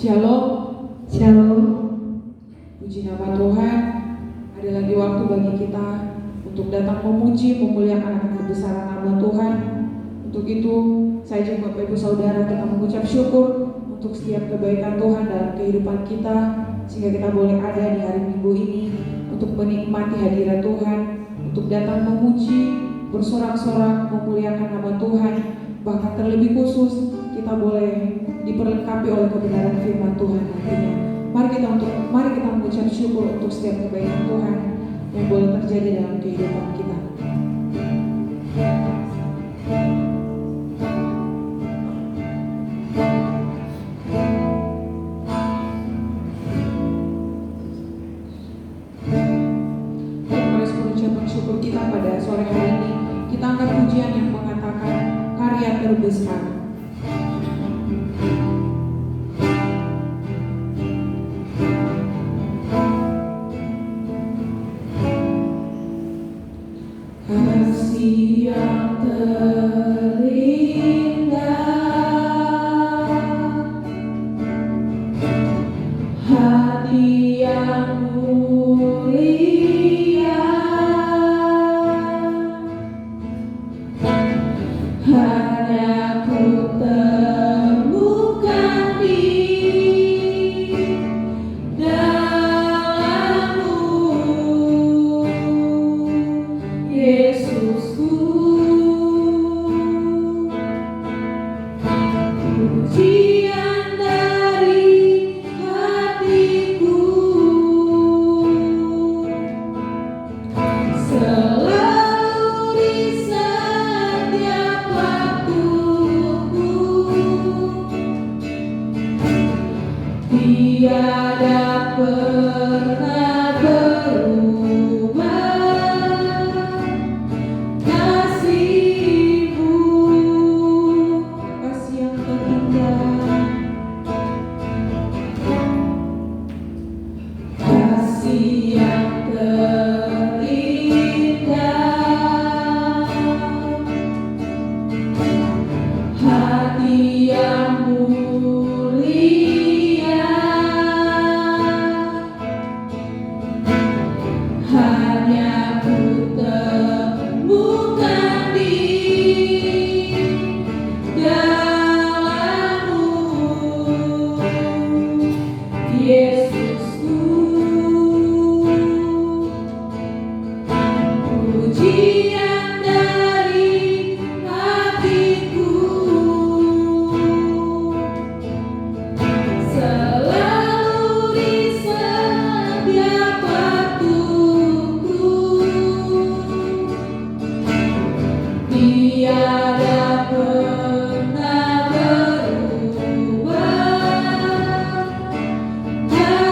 Shalom. Shalom. Puji nama Tuhan. Ada lagi waktu bagi kita untuk datang memuji, memuliakan akan kebesaran nama Tuhan. Untuk itu, saya ajak Bapak Ibu Saudara kita mengucap syukur untuk setiap kebaikan Tuhan dalam kehidupan kita, sehingga kita boleh ada di hari Minggu ini untuk menikmati hadirat Tuhan, untuk datang memuji, bersorak-sorak, memuliakan nama Tuhan. Bahkan terlebih khusus kita boleh diperlengkapi oleh kebenaran firman Tuhan nantinya. Mari kita mengucap syukur untuk setiap kebaikan Tuhan yang boleh terjadi dalam kehidupan kita. Merespon ucapan syukur kita pada sore hari ini, kita angkat pujian yang mengatakan karya terbesar. Kasih yang terindah, hati yang mulia, hanya ku temukan di dalam-Mu, Yesusku. Pujian dari hatiku selalu di setiap waktuku, tiada pernah berubah kasih-Mu. Kasih yang terindah, kasih yang terindah, hati yang mulia, hanya ku temukan di dalam-Mu, Yesusku. Pujian dari hatiku selalu di setiap waktuku, tiada pernah berubah kasih-Mu.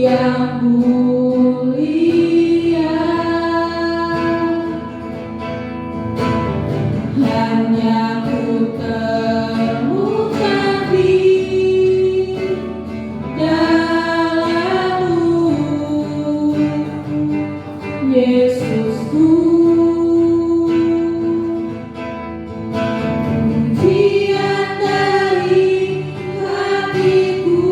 yang mulia, hanya ku temukan di dalam-Mu, Yesusku. Pujian dari hatiku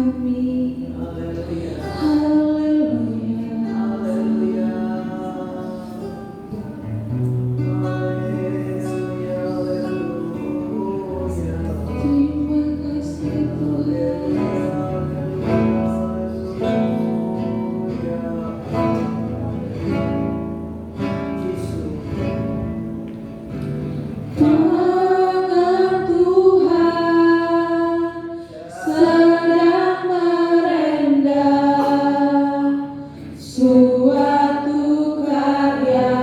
kami. Haleluya. Terima kasih Tangan Tuhan sedang merendam suatu karya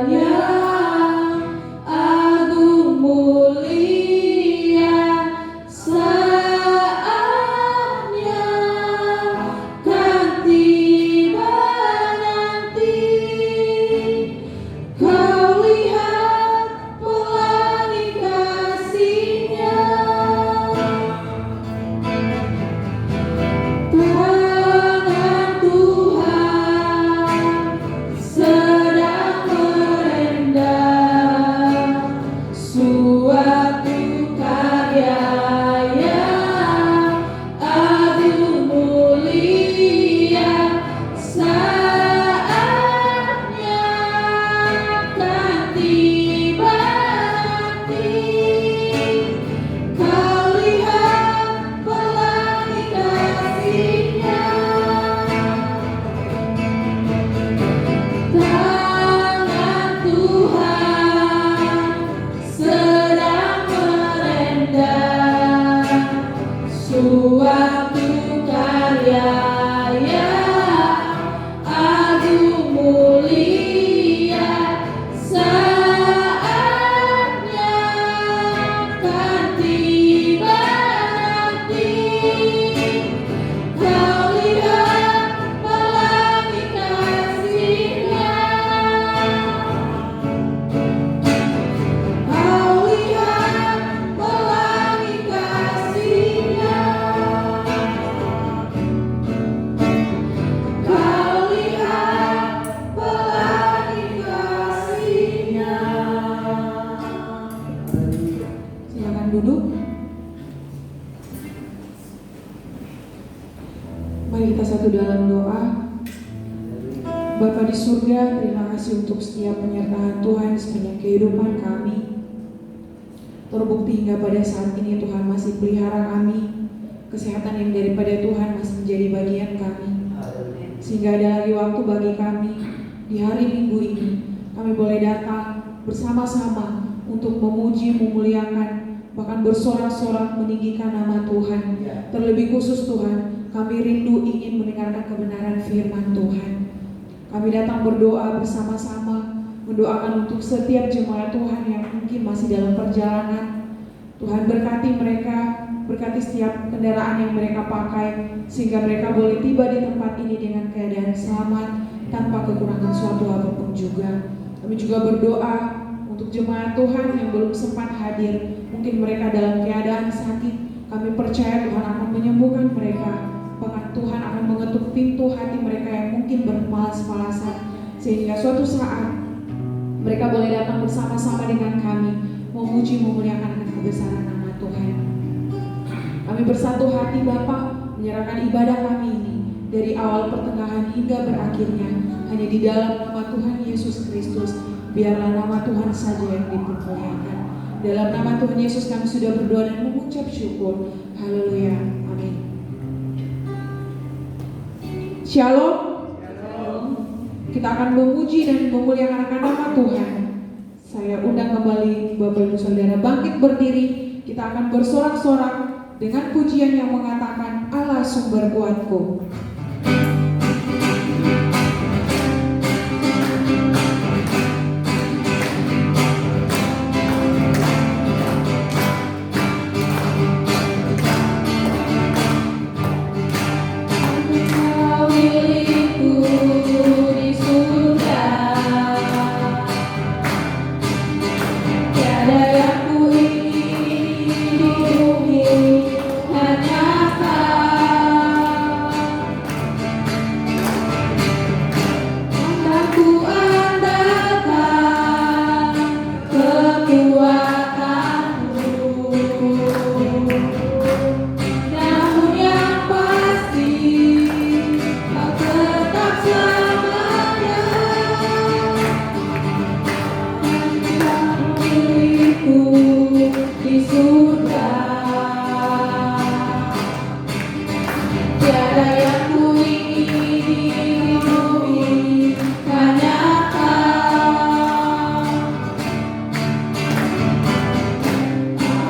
yang agung mulia. Saatnya kan tiba nanti, kau lihat pelangi kasih-Nya. Tangan Tuhan sedang merendam suatu karya yang agung mulia. Saatnya kan tiba nanti, kau lihat pelangi kasih-Nya. Tangan Tuhan sedang merendam suatu karya yang agung mulia. Saatnya kan tiba nanti, kau lihat pelangi kasih-Nya. Kau lihat pelangi kasih-Nya. Kau lihat pelangi kasih-Nya. Silakan duduk. Mari kita satu dalam doa. Bapa di surga, terima kasih untuk setiap penyertaan Tuhan sepanjang kehidupan kami. Terbukti hingga pada saat ini Tuhan masih pelihara kami. Kesehatan yang daripada Tuhan masih menjadi bagian kami. Sehingga ada lagi waktu bagi kami di hari Minggu ini. Kami boleh datang bersama-sama untuk memuji, memuliakan, bahkan bersorak-sorak meninggikan nama Tuhan. Terlebih khusus Tuhan, kami rindu ingin mendengarkan kebenaran firman Tuhan. Kami datang berdoa bersama-sama, mendoakan untuk setiap jemaat Tuhan yang mungkin masih dalam perjalanan. Tuhan berkati mereka, berkati setiap kendaraan yang mereka pakai, sehingga mereka boleh tiba di tempat ini dengan keadaan selamat, tanpa kekurangan suatu apapun juga. Kami juga berdoa untuk jemaat Tuhan yang belum sempat hadir, mungkin mereka dalam keadaan sakit. Kami percaya Tuhan akan menyembuhkan mereka. Bahkan Tuhan akan mengetuk pintu hati mereka yang mungkin bermalas-malasan, sehingga suatu saat mereka boleh datang bersama-sama dengan kami, memuji, memuliakan kebesaran nama Tuhan. Kami bersatu hati Bapa, menyerahkan ibadah kami ini dari awal pertengahan hingga berakhirnya hanya di dalam nama Tuhan Yesus Kristus. Biarlah nama Tuhan saja yang dipermuliakan. Dalam nama Tuhan Yesus kami sudah berdoa dan mengucap syukur. Haleluya. Amin. Shalom. Kita akan memuji dan memuliakan nama Tuhan. Saya undang kembali Bapak Ibu Saudara bangkit berdiri. Kita akan bersorak-sorak dengan pujian yang mengatakan Allah sumber kuatku. Hanya Tiada yang ku ingini di bumi, hanya Kau.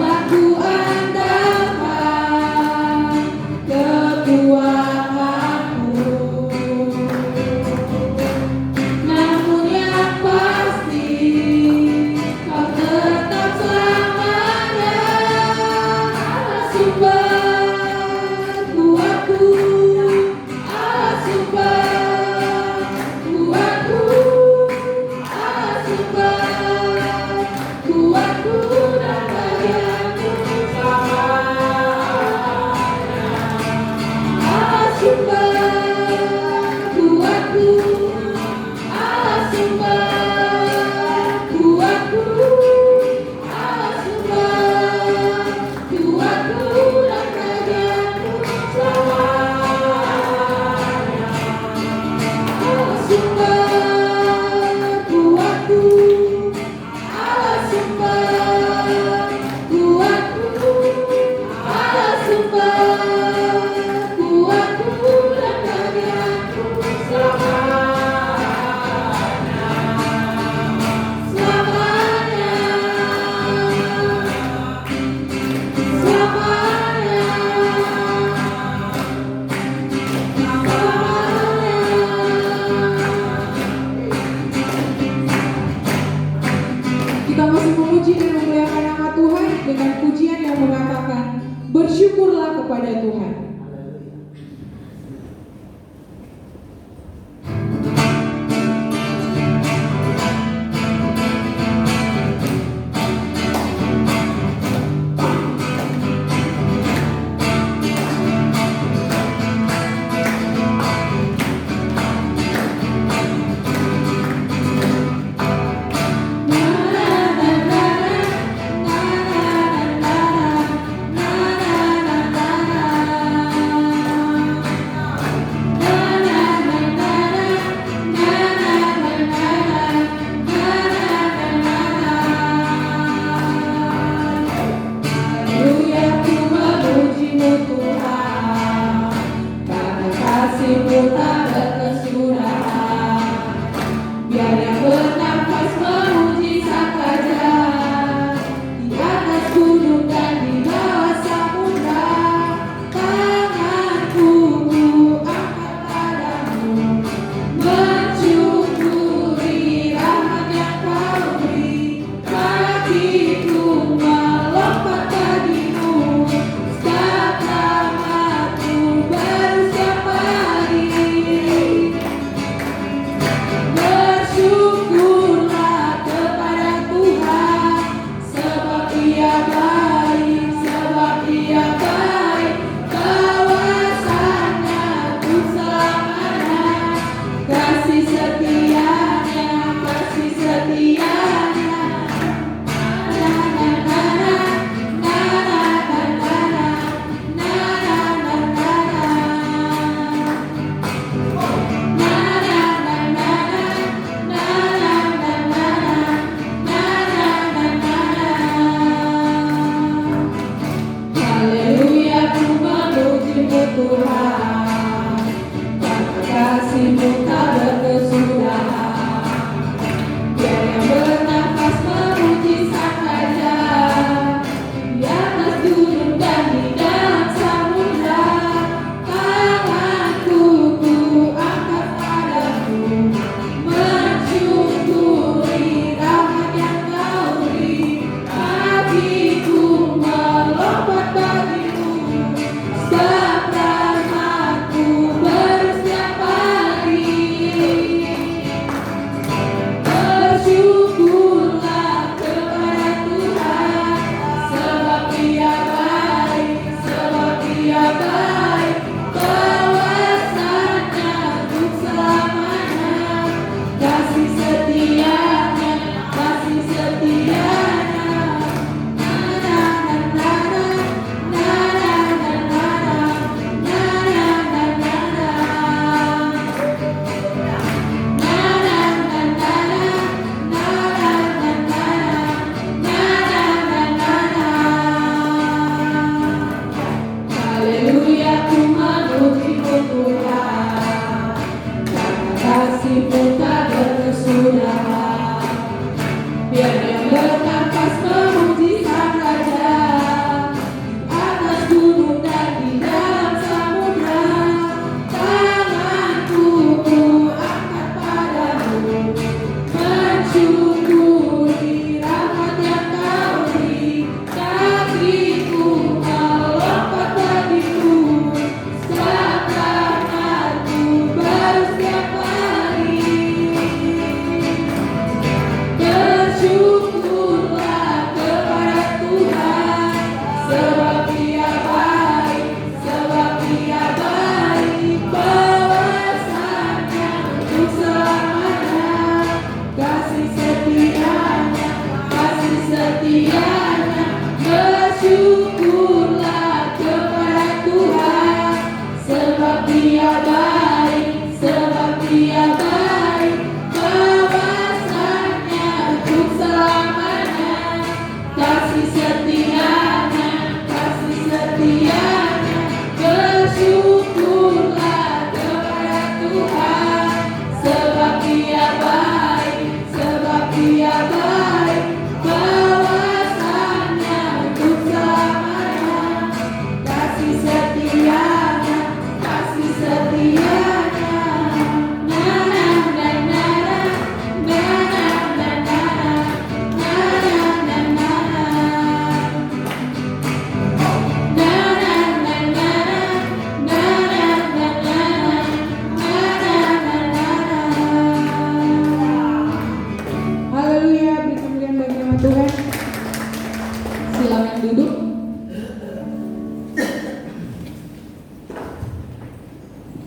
Aku andalkan kekuatanmu, namun yang pasti Kau tetap selamanya sumberku, aku sumberku, aku sumberku, aku dan bagianku selamanya. Sumberku, aku sumberku, aku sumberku, aku dan bagianku selamanya. Sumberku, aku sumberku, aku sumberku, aku dan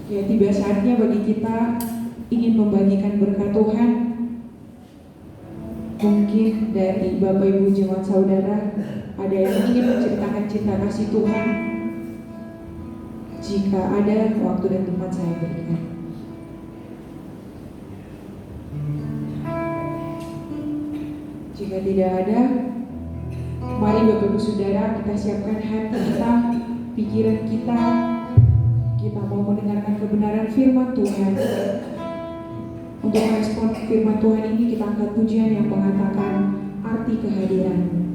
Ya, tiba saatnya bagi kita ingin membagikan berkat Tuhan. Mungkin dari Bapak Ibu jemaat saudara ada yang ingin menceritakan cinta kasih Tuhan. Jika ada, waktu dan tempat saya berikan. Jika tidak ada, mari Bapak Ibu Saudara kita siapkan hati kita, pikiran kita. Kita mau mendengarkan kebenaran firman Tuhan. Untuk respon firman Tuhan ini kita angkat pujian yang mengatakan arti kehadiran.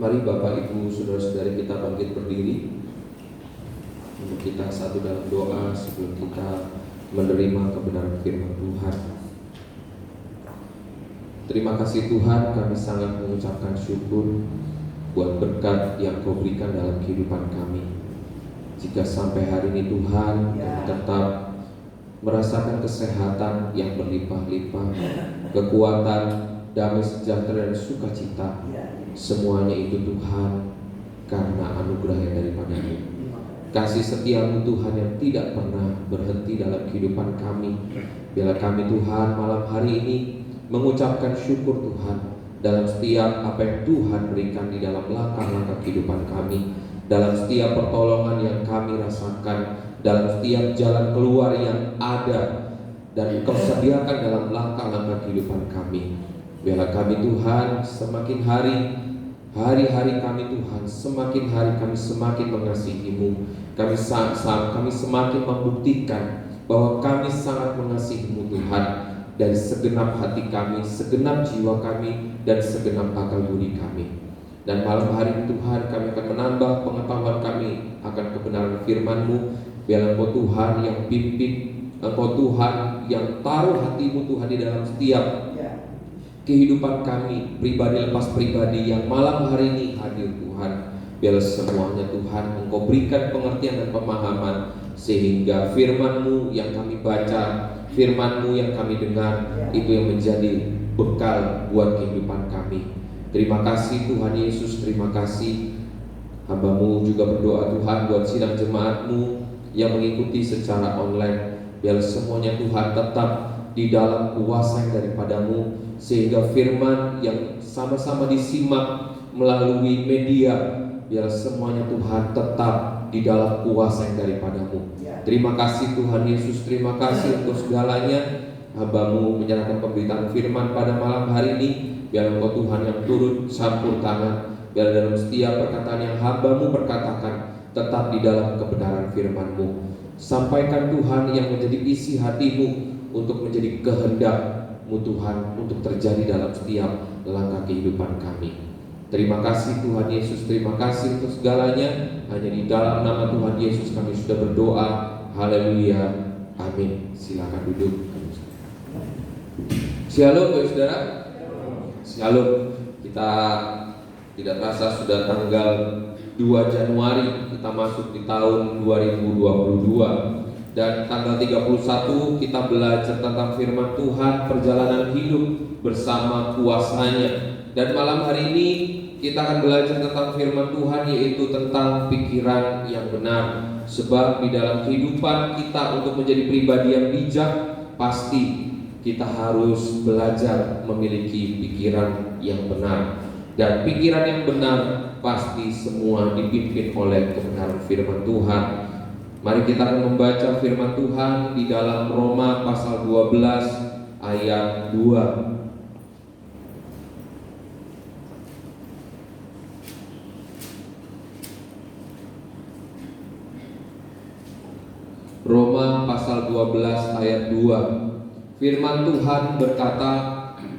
Mari Bapak Ibu saudara-saudari kita bangkit berdiri untuk kita satu dalam doa sebelum kita menerima kebenaran firman Tuhan. Terima kasih Tuhan, kami sangat mengucapkan syukur buat berkat yang Kau berikan dalam kehidupan kami. Jika sampai hari ini Tuhan kami tetap merasakan kesehatan yang berlimpah-limpah, kekuatan, damai sejahtera dan sukacita, semuanya itu Tuhan karena anugerah yang daripada-Mu. Kasih setia-Mu Tuhan yang tidak pernah berhenti dalam kehidupan kami. Biarlah kami Tuhan malam hari ini mengucapkan syukur Tuhan dalam setiap apa yang Tuhan berikan di dalam langkah-langkah kehidupan kami, dalam setiap pertolongan yang kami rasakan, dalam setiap jalan keluar yang ada dan Engkau sediakan dalam langkah-langkah kehidupan kami. Biarlah kami Tuhan semakin hari-hari kami Tuhan, semakin hari kami semakin mengasihi-Mu. Kami semakin membuktikan bahwa kami sangat mengasihi-Mu Tuhan, dari segenap hati kami, segenap jiwa kami, dan segenap akal budi kami. Dan malam hari ini Tuhan, kami akan menambah pengetahuan kami akan kebenaran firman-Mu. Biarlah Engkau Tuhan yang pimpin, Engkau Tuhan yang taruh hati-Mu Tuhan di dalam setiap kehidupan kami, pribadi lepas pribadi yang malam hari ini hadir Tuhan. Biarlah semuanya Tuhan Engkau berikan pengertian dan pemahaman, sehingga firman-Mu yang kami baca, firman-Mu yang kami dengar, itu yang menjadi bekal buat kehidupan kami. Terima kasih Tuhan Yesus, terima kasih. Hamba-Mu juga berdoa Tuhan buat sidang jemaat-Mu yang mengikuti secara online. Biar semuanya Tuhan tetap di dalam kuasa yang daripada-Mu, sehingga firman yang sama-sama disimak melalui media, biar semuanya Tuhan tetap di dalam kuasa yang daripada-Mu. Terima kasih Tuhan Yesus, terima kasih untuk segalanya. Hamba-Mu menyerahkan pemberitaan firman pada malam hari ini. Biar Engkau Tuhan yang turut campur tangan, biar dalam setiap perkataan yang hamba-Mu perkatakan tetap di dalam kebenaran firman-Mu. Sampaikan Tuhan yang menjadi isi hati-Mu untuk menjadi kehendak-Mu Tuhan, untuk terjadi dalam setiap langkah kehidupan kami. Terima kasih Tuhan Yesus, terima kasih untuk segalanya. Hanya di dalam nama Tuhan Yesus kami sudah berdoa. Haleluya, amin. Silakan duduk. Shalom Bapak Saudara. Shalom. Kita tidak terasa sudah tanggal 2 Januari, kita masuk di tahun 2022. Dan tanggal 31 kita belajar tentang firman Tuhan, perjalanan hidup bersama kuasanya. Dan malam hari ini kita akan belajar tentang firman Tuhan, yaitu tentang pikiran yang benar. Sebab di dalam kehidupan kita untuk menjadi pribadi yang bijak, pasti kita harus belajar memiliki pikiran yang benar. Dan pikiran yang benar pasti semua dipimpin oleh kebenaran firman Tuhan. Mari kita akan membaca firman Tuhan di dalam Roma pasal 12 ayat 2. Roma pasal 12 ayat 2. Firman Tuhan berkata,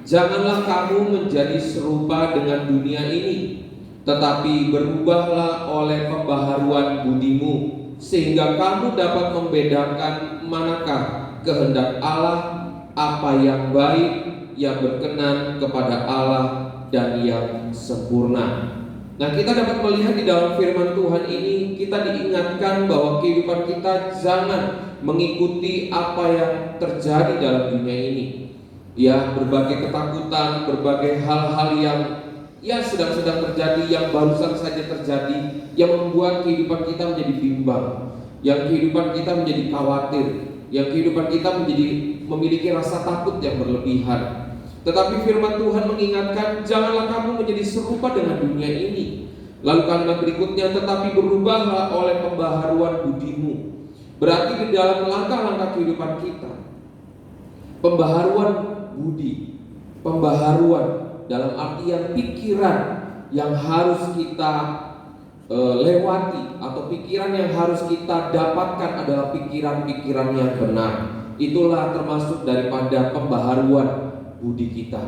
"Janganlah kamu menjadi serupa dengan dunia ini, tetapi berubahlah oleh pembaharuan budimu, sehingga kamu dapat membedakan manakah kehendak Allah, apa yang baik, yang berkenan kepada Allah, dan yang sempurna." Nah, kita dapat melihat di dalam firman Tuhan ini, kita diingatkan bahwa kehidupan kita jangan mengikuti apa yang terjadi dalam dunia ini. Ya, berbagai ketakutan, berbagai hal-hal yang sedang terjadi, yang barusan saja terjadi, yang membuat kehidupan kita menjadi bimbang, yang kehidupan kita menjadi khawatir, yang kehidupan kita menjadi memiliki rasa takut yang berlebihan. Tetapi firman Tuhan mengingatkan, janganlah kamu menjadi serupa dengan dunia ini. Lalu kalimat berikutnya, tetapi berubahlah oleh pembaharuan budimu. Berarti di dalam langkah-langkah kehidupan kita, pembaharuan budi, pembaharuan dalam artian pikiran yang harus kita lewati, atau pikiran yang harus kita dapatkan adalah pikiran-pikiran yang benar. Itulah termasuk daripada pembaharuan budi kita.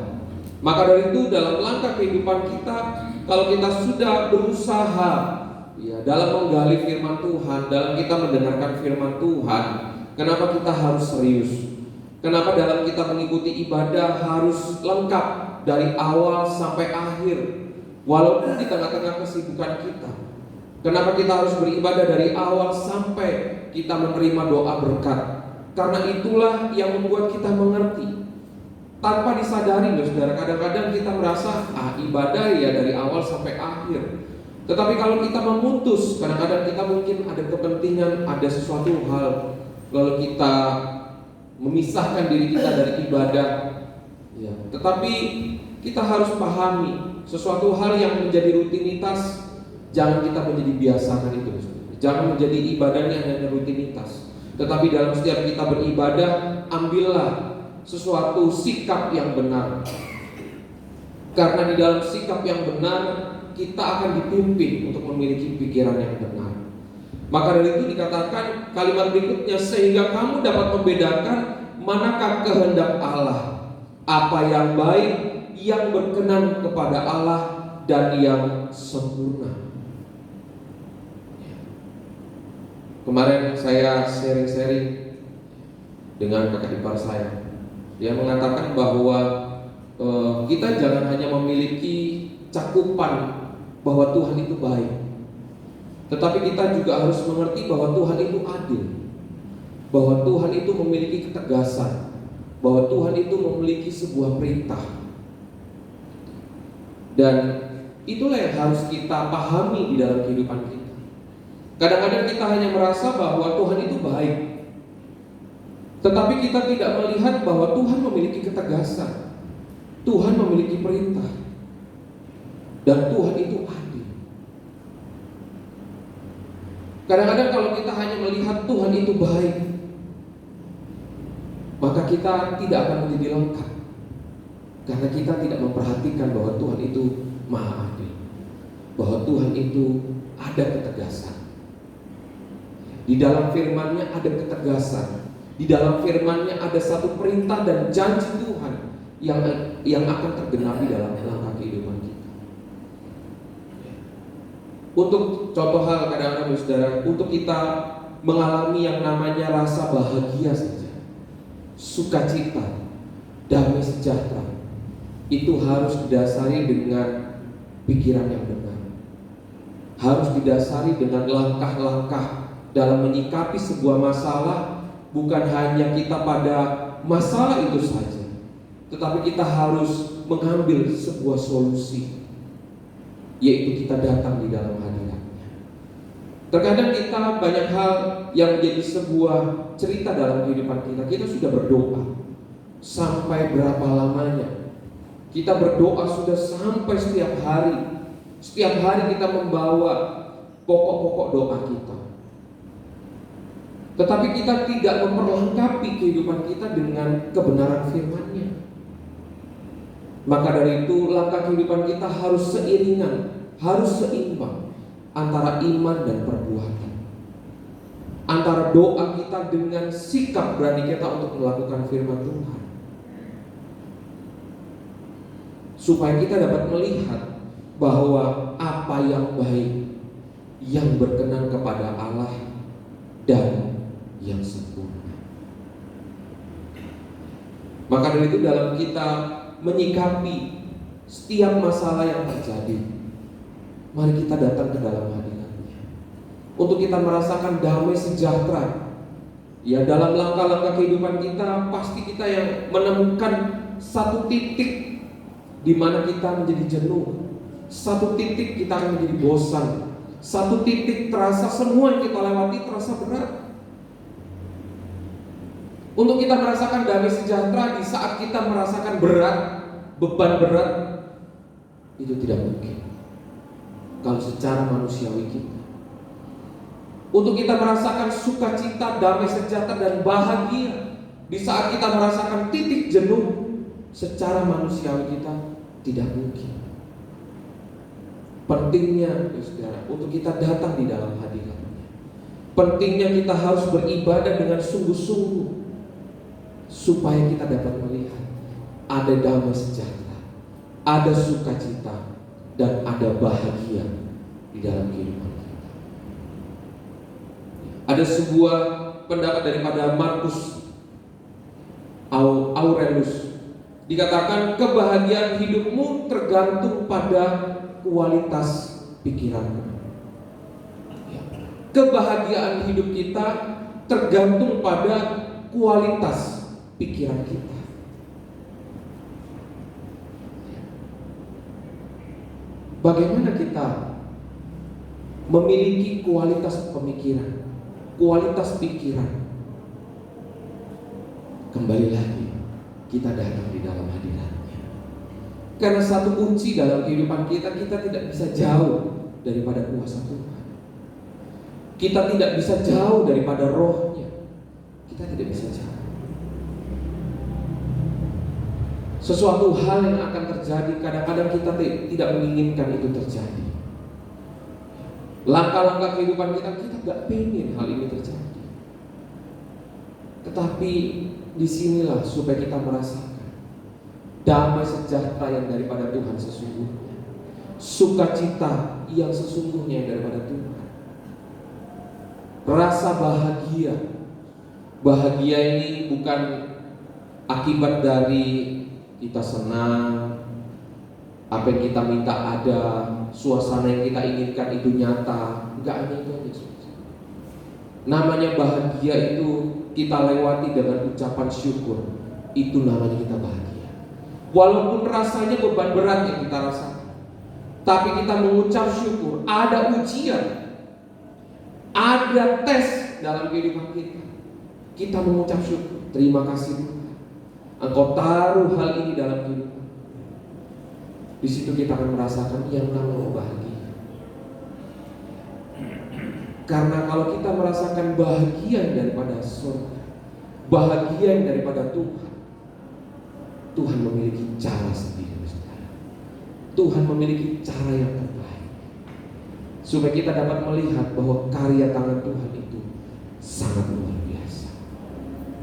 Maka dari itu dalam langkah kehidupan kita kalau kita sudah berusaha ya dalam menggali firman Tuhan, dalam kita mendengarkan firman Tuhan, kenapa kita harus serius? Kenapa dalam kita mengikuti ibadah harus lengkap dari awal sampai akhir, walaupun di tengah-tengah kesibukan kita? Kenapa kita harus beribadah dari awal sampai kita menerima doa berkat? Karena itulah yang membuat kita mengerti. Tanpa disadari loh saudara, kadang-kadang kita merasa ibadah ya dari awal sampai akhir. Tetapi kalau kita memutus, kadang-kadang kita mungkin ada kepentingan, ada sesuatu hal, lalu kita memisahkan diri kita dari ibadah ya. Tetapi kita harus pahami sesuatu hal yang menjadi rutinitas, jangan kita menjadi biasakan itu. Jangan menjadi ibadahnya hanya rutinitas. Tetapi dalam setiap kita beribadah, ambillah sesuatu sikap yang benar. Karena di dalam sikap yang benar, kita akan dipimpin untuk memiliki pikiran yang benar. Maka dari itu dikatakan kalimat berikutnya, sehingga kamu dapat membedakan manakah kehendak Allah, apa yang baik, yang berkenan kepada Allah, dan yang sempurna. Kemarin saya sharing-sharing dengan kakak ipar saya. Dia mengatakan bahwa kita jangan hanya memiliki cakupan bahwa Tuhan itu baik, tetapi kita juga harus mengerti bahwa Tuhan itu adil, bahwa Tuhan itu memiliki ketegasan, bahwa Tuhan itu memiliki sebuah perintah. Dan itulah yang harus kita pahami di dalam kehidupan kita. Kadang-kadang kita hanya merasa bahwa Tuhan itu baik, tetapi kita tidak melihat bahwa Tuhan memiliki ketegasan, Tuhan memiliki perintah, dan Tuhan itu adil. Kadang-kadang kalau kita hanya melihat Tuhan itu baik, maka kita tidak akan menjadi lengkap, karena kita tidak memperhatikan bahwa Tuhan itu maha adil, bahwa Tuhan itu ada ketegasan. Di dalam firman-Nya ada ketegasan. Di dalam firman-Nya ada satu perintah dan janji Tuhan yang akan tergenapi dalam langkah kehidupan kita. Untuk contoh hal kadang-kadang saudara, untuk kita mengalami yang namanya rasa bahagia saja, sukacita, damai sejahtera, itu harus didasari dengan pikiran yang benar. Harus didasari dengan langkah-langkah dalam menyikapi sebuah masalah. Bukan hanya kita pada masalah itu saja, tetapi kita harus mengambil sebuah solusi, yaitu kita datang di dalam hadirat-Nya. Terkadang kita banyak hal yang menjadi sebuah cerita dalam kehidupan kita. Kita sudah berdoa sampai berapa lamanya? Kita berdoa sudah sampai setiap hari. Setiap hari kita membawa pokok-pokok doa kita. Tetapi kita tidak memperlengkapi kehidupan kita dengan kebenaran firman-Nya. Maka dari itu langkah kehidupan kita harus seiringan, harus seimbang antara iman dan perbuatan, antara doa kita dengan sikap berani kita untuk melakukan firman Tuhan, supaya kita dapat melihat bahwa apa yang baik, yang berkenan kepada Allah, dan yang sempurna. Maka dari itu dalam kita menyikapi setiap masalah yang terjadi, mari kita datang ke dalam hadirat-Nya untuk kita merasakan damai sejahtera. Ya, dalam langkah-langkah kehidupan kita pasti kita yang menemukan satu titik di mana kita menjadi jenuh, satu titik kita akan menjadi bosan, satu titik terasa semua yang kita lewati terasa berat. Untuk kita merasakan damai sejahtera di saat kita merasakan berat, beban berat, itu tidak mungkin kalau secara manusiawi kita. Untuk kita merasakan sukacita, damai sejahtera, dan bahagia di saat kita merasakan titik jenuh, secara manusiawi kita tidak mungkin. Pentingnya saudara untuk kita datang di dalam hadirat-Nya. Pentingnya kita harus beribadah dengan sungguh-sungguh, supaya kita dapat melihat ada damai sejahtera, ada sukacita, dan ada bahagia di dalam kehidupan kita. Ada sebuah pendapat daripada Marcus Aurelius, dikatakan kebahagiaan hidupmu tergantung pada kualitas pikiranmu. Kebahagiaan hidup kita tergantung pada kualitas pikiran kita. Bagaimana kita memiliki kualitas pemikiran, kualitas pikiran? Kembali lagi, kita datang di dalam hadirat-Nya. Karena satu kunci dalam kehidupan kita tidak bisa jauh daripada kuasa Tuhan. Kita tidak bisa jauh daripada roh-Nya. Kita tidak bisa jauh. Sesuatu hal yang akan terjadi, kadang-kadang kita tidak menginginkan itu terjadi. Langkah-langkah kehidupan kita gak pengen hal ini terjadi. Tetapi disinilah supaya kita merasakan damai sejahtera yang daripada Tuhan sesungguhnya, sukacita yang sesungguhnya yang daripada Tuhan, rasa bahagia. Bahagia ini bukan akibat dari kita senang, apa yang kita minta ada, suasana yang kita inginkan itu nyata. Enggak hanya itu aja. Namanya bahagia itu kita lewati dengan ucapan syukur. Itu namanya kita bahagia. Walaupun rasanya beban berat yang kita rasakan, tapi kita mengucap syukur. Ada ujian, ada tes dalam kehidupan kita, kita mengucap syukur. Terima kasih Tuhan, Engkau taruh hal ini dalam kehidupan. Di situ kita akan merasakan yang namanya bahagia. Karena kalau kita merasakan bahagia yang daripada surga, bahagia yang daripada Tuhan, Tuhan memiliki cara sendiri. Tuhan memiliki cara yang terbaik supaya kita dapat melihat bahwa karya tangan Tuhan itu sangat luar biasa.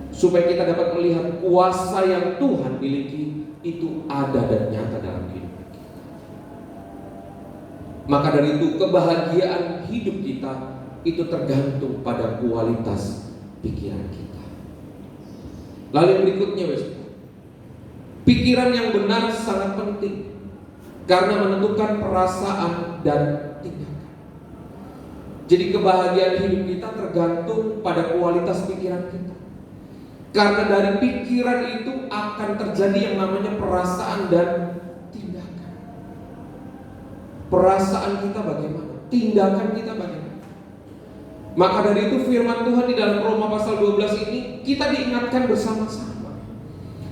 Supaya kita dapat melihat kuasa yang Tuhan miliki itu ada dan nyata dalam kehidupan kita. Maka dari itu kebahagiaan hidup kita itu tergantung pada kualitas pikiran kita. Lalu yang berikutnya, pikiran yang benar sangat penting karena menentukan perasaan dan tindakan. Jadi kebahagiaan hidup kita tergantung pada kualitas pikiran kita. Karena dari pikiran itu akan terjadi yang namanya perasaan dan tindakan. Perasaan kita bagaimana? Tindakan kita bagaimana? Maka dari itu firman Tuhan di dalam Roma pasal 12 ini kita diingatkan bersama-sama.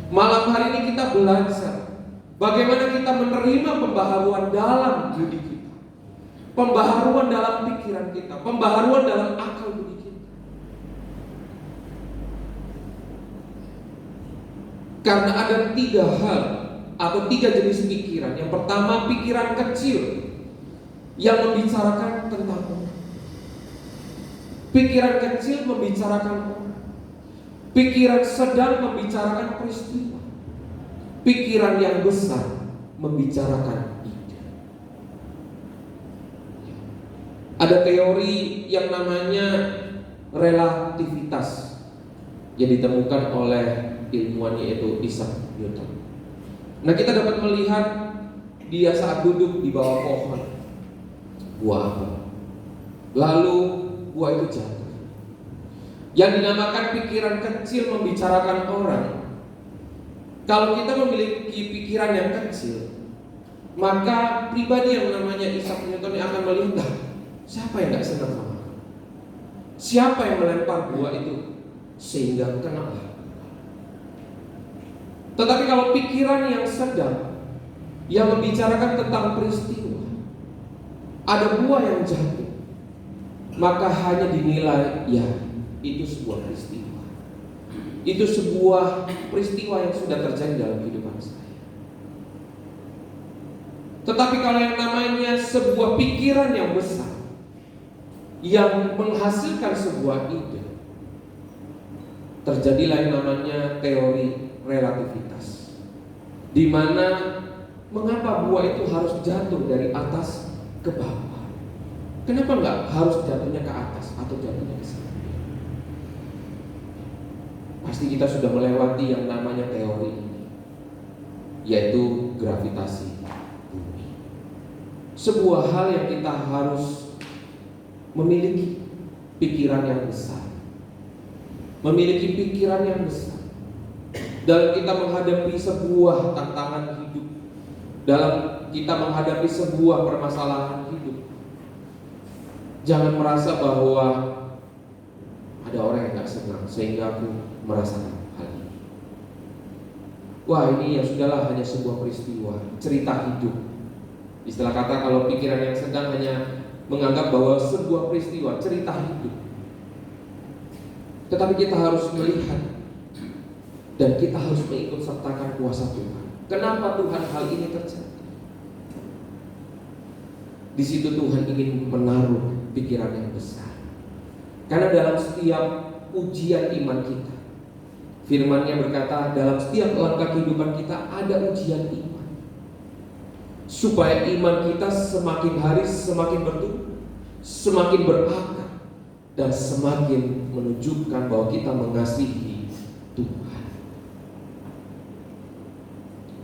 Malam hari ini kita belajar bagaimana kita menerima pembaharuan dalam budi kita, pembaharuan dalam pikiran kita, pembaharuan dalam akal budi kita. Karena ada 3 hal atau 3 jenis pikiran. Yang pertama, pikiran kecil yang membicarakan tentang orang. Pikiran kecil membicarakan orang. Pikiran sedang membicarakan peristiwa. Pikiran yang besar membicarakan ide. Ada teori yang namanya relativitas yang ditemukan oleh ilmuwan yaitu Isaac Newton. Nah, kita dapat melihat dia saat duduk di bawah pohon buah apel. Lalu buah itu jatuh. Yang dinamakan pikiran kecil membicarakan orang. Kalau kita memiliki pikiran yang kecil, maka pribadi yang namanya Isaac Newton akan melihat, siapa yang gak senang sama aku? Siapa yang melempar buah itu sehingga kena? Tetapi kalau pikiran yang sedang, yang membicarakan tentang peristiwa, ada buah yang jatuh, maka hanya dinilai, ya itu sebuah peristiwa. Itu sebuah peristiwa yang sudah terjadi dalam kehidupan saya. Tetapi kalau yang namanya sebuah pikiran yang besar, yang menghasilkan sebuah ide, terjadilah yang namanya teori relativitas, di mana Mengapa buah itu harus jatuh dari atas ke bawah? Kenapa nggak harus jatuhnya ke atas atau jatuhnya ke samping? Pasti kita sudah melewati yang namanya teori ini, yaitu gravitasi bumi. Sebuah hal yang kita harus memiliki pikiran yang besar, memiliki pikiran yang besar dalam kita menghadapi sebuah tantangan hidup, dalam kita menghadapi sebuah permasalahan hidup. Jangan merasa bahwa ada orang yang gak senang sehingga aku merasakan hal ini. Wah, ini ya sudahlah, hanya sebuah peristiwa, cerita hidup. Istilah kata kalau pikiran yang sedang hanya menganggap bahwa sebuah peristiwa, cerita hidup. Tetapi kita harus melihat dan kita harus mengikut sertakan kuasa Tuhan. Kenapa Tuhan hal ini terjadi? Di situ Tuhan ingin menaruh pikiran yang besar. Karena dalam setiap ujian iman kita, firman-Nya berkata dalam setiap langkah kehidupan kita ada ujian iman. Supaya iman kita semakin hari semakin bertumbuh, semakin berakar, dan semakin menunjukkan bahwa kita mengasihi Tuhan.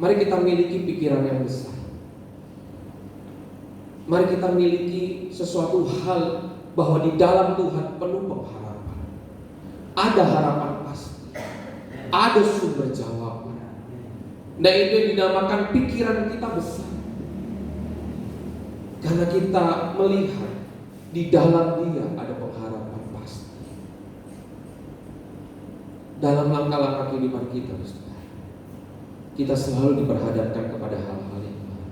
Mari kita miliki pikiran yang besar. Mari kita miliki sesuatu hal bahwa di dalam Tuhan penuh pengharapan. Ada harapan pasti, ada sumber jawaban. Nah, itu yang dinamakan pikiran kita besar. Karena kita melihat di dalam Dia ada pengharapan pasti. Dalam langkah-langkah kehidupan kita, kita selalu diperhadapkan kepada hal-hal yang baru.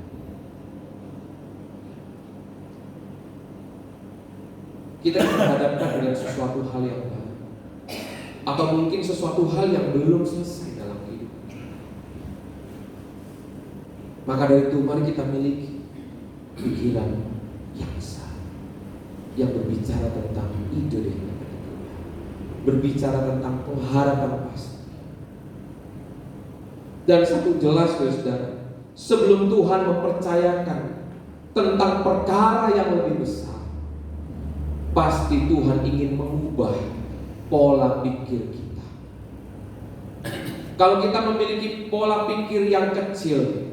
Kita diperhadapkan dengan sesuatu hal yang baru, atau mungkin sesuatu hal yang belum selesai dalam hidup. Maka dari itu mari kita miliki pikiran yang besar, yang berbicara tentang ide yang berbeda, berbicara tentang pengharapan pasti. Dan satu jelas, saudara, sebelum Tuhan mempercayakan tentang perkara yang lebih besar, pasti Tuhan ingin mengubah pola pikir kita. Kalau kita memiliki pola pikir yang kecil,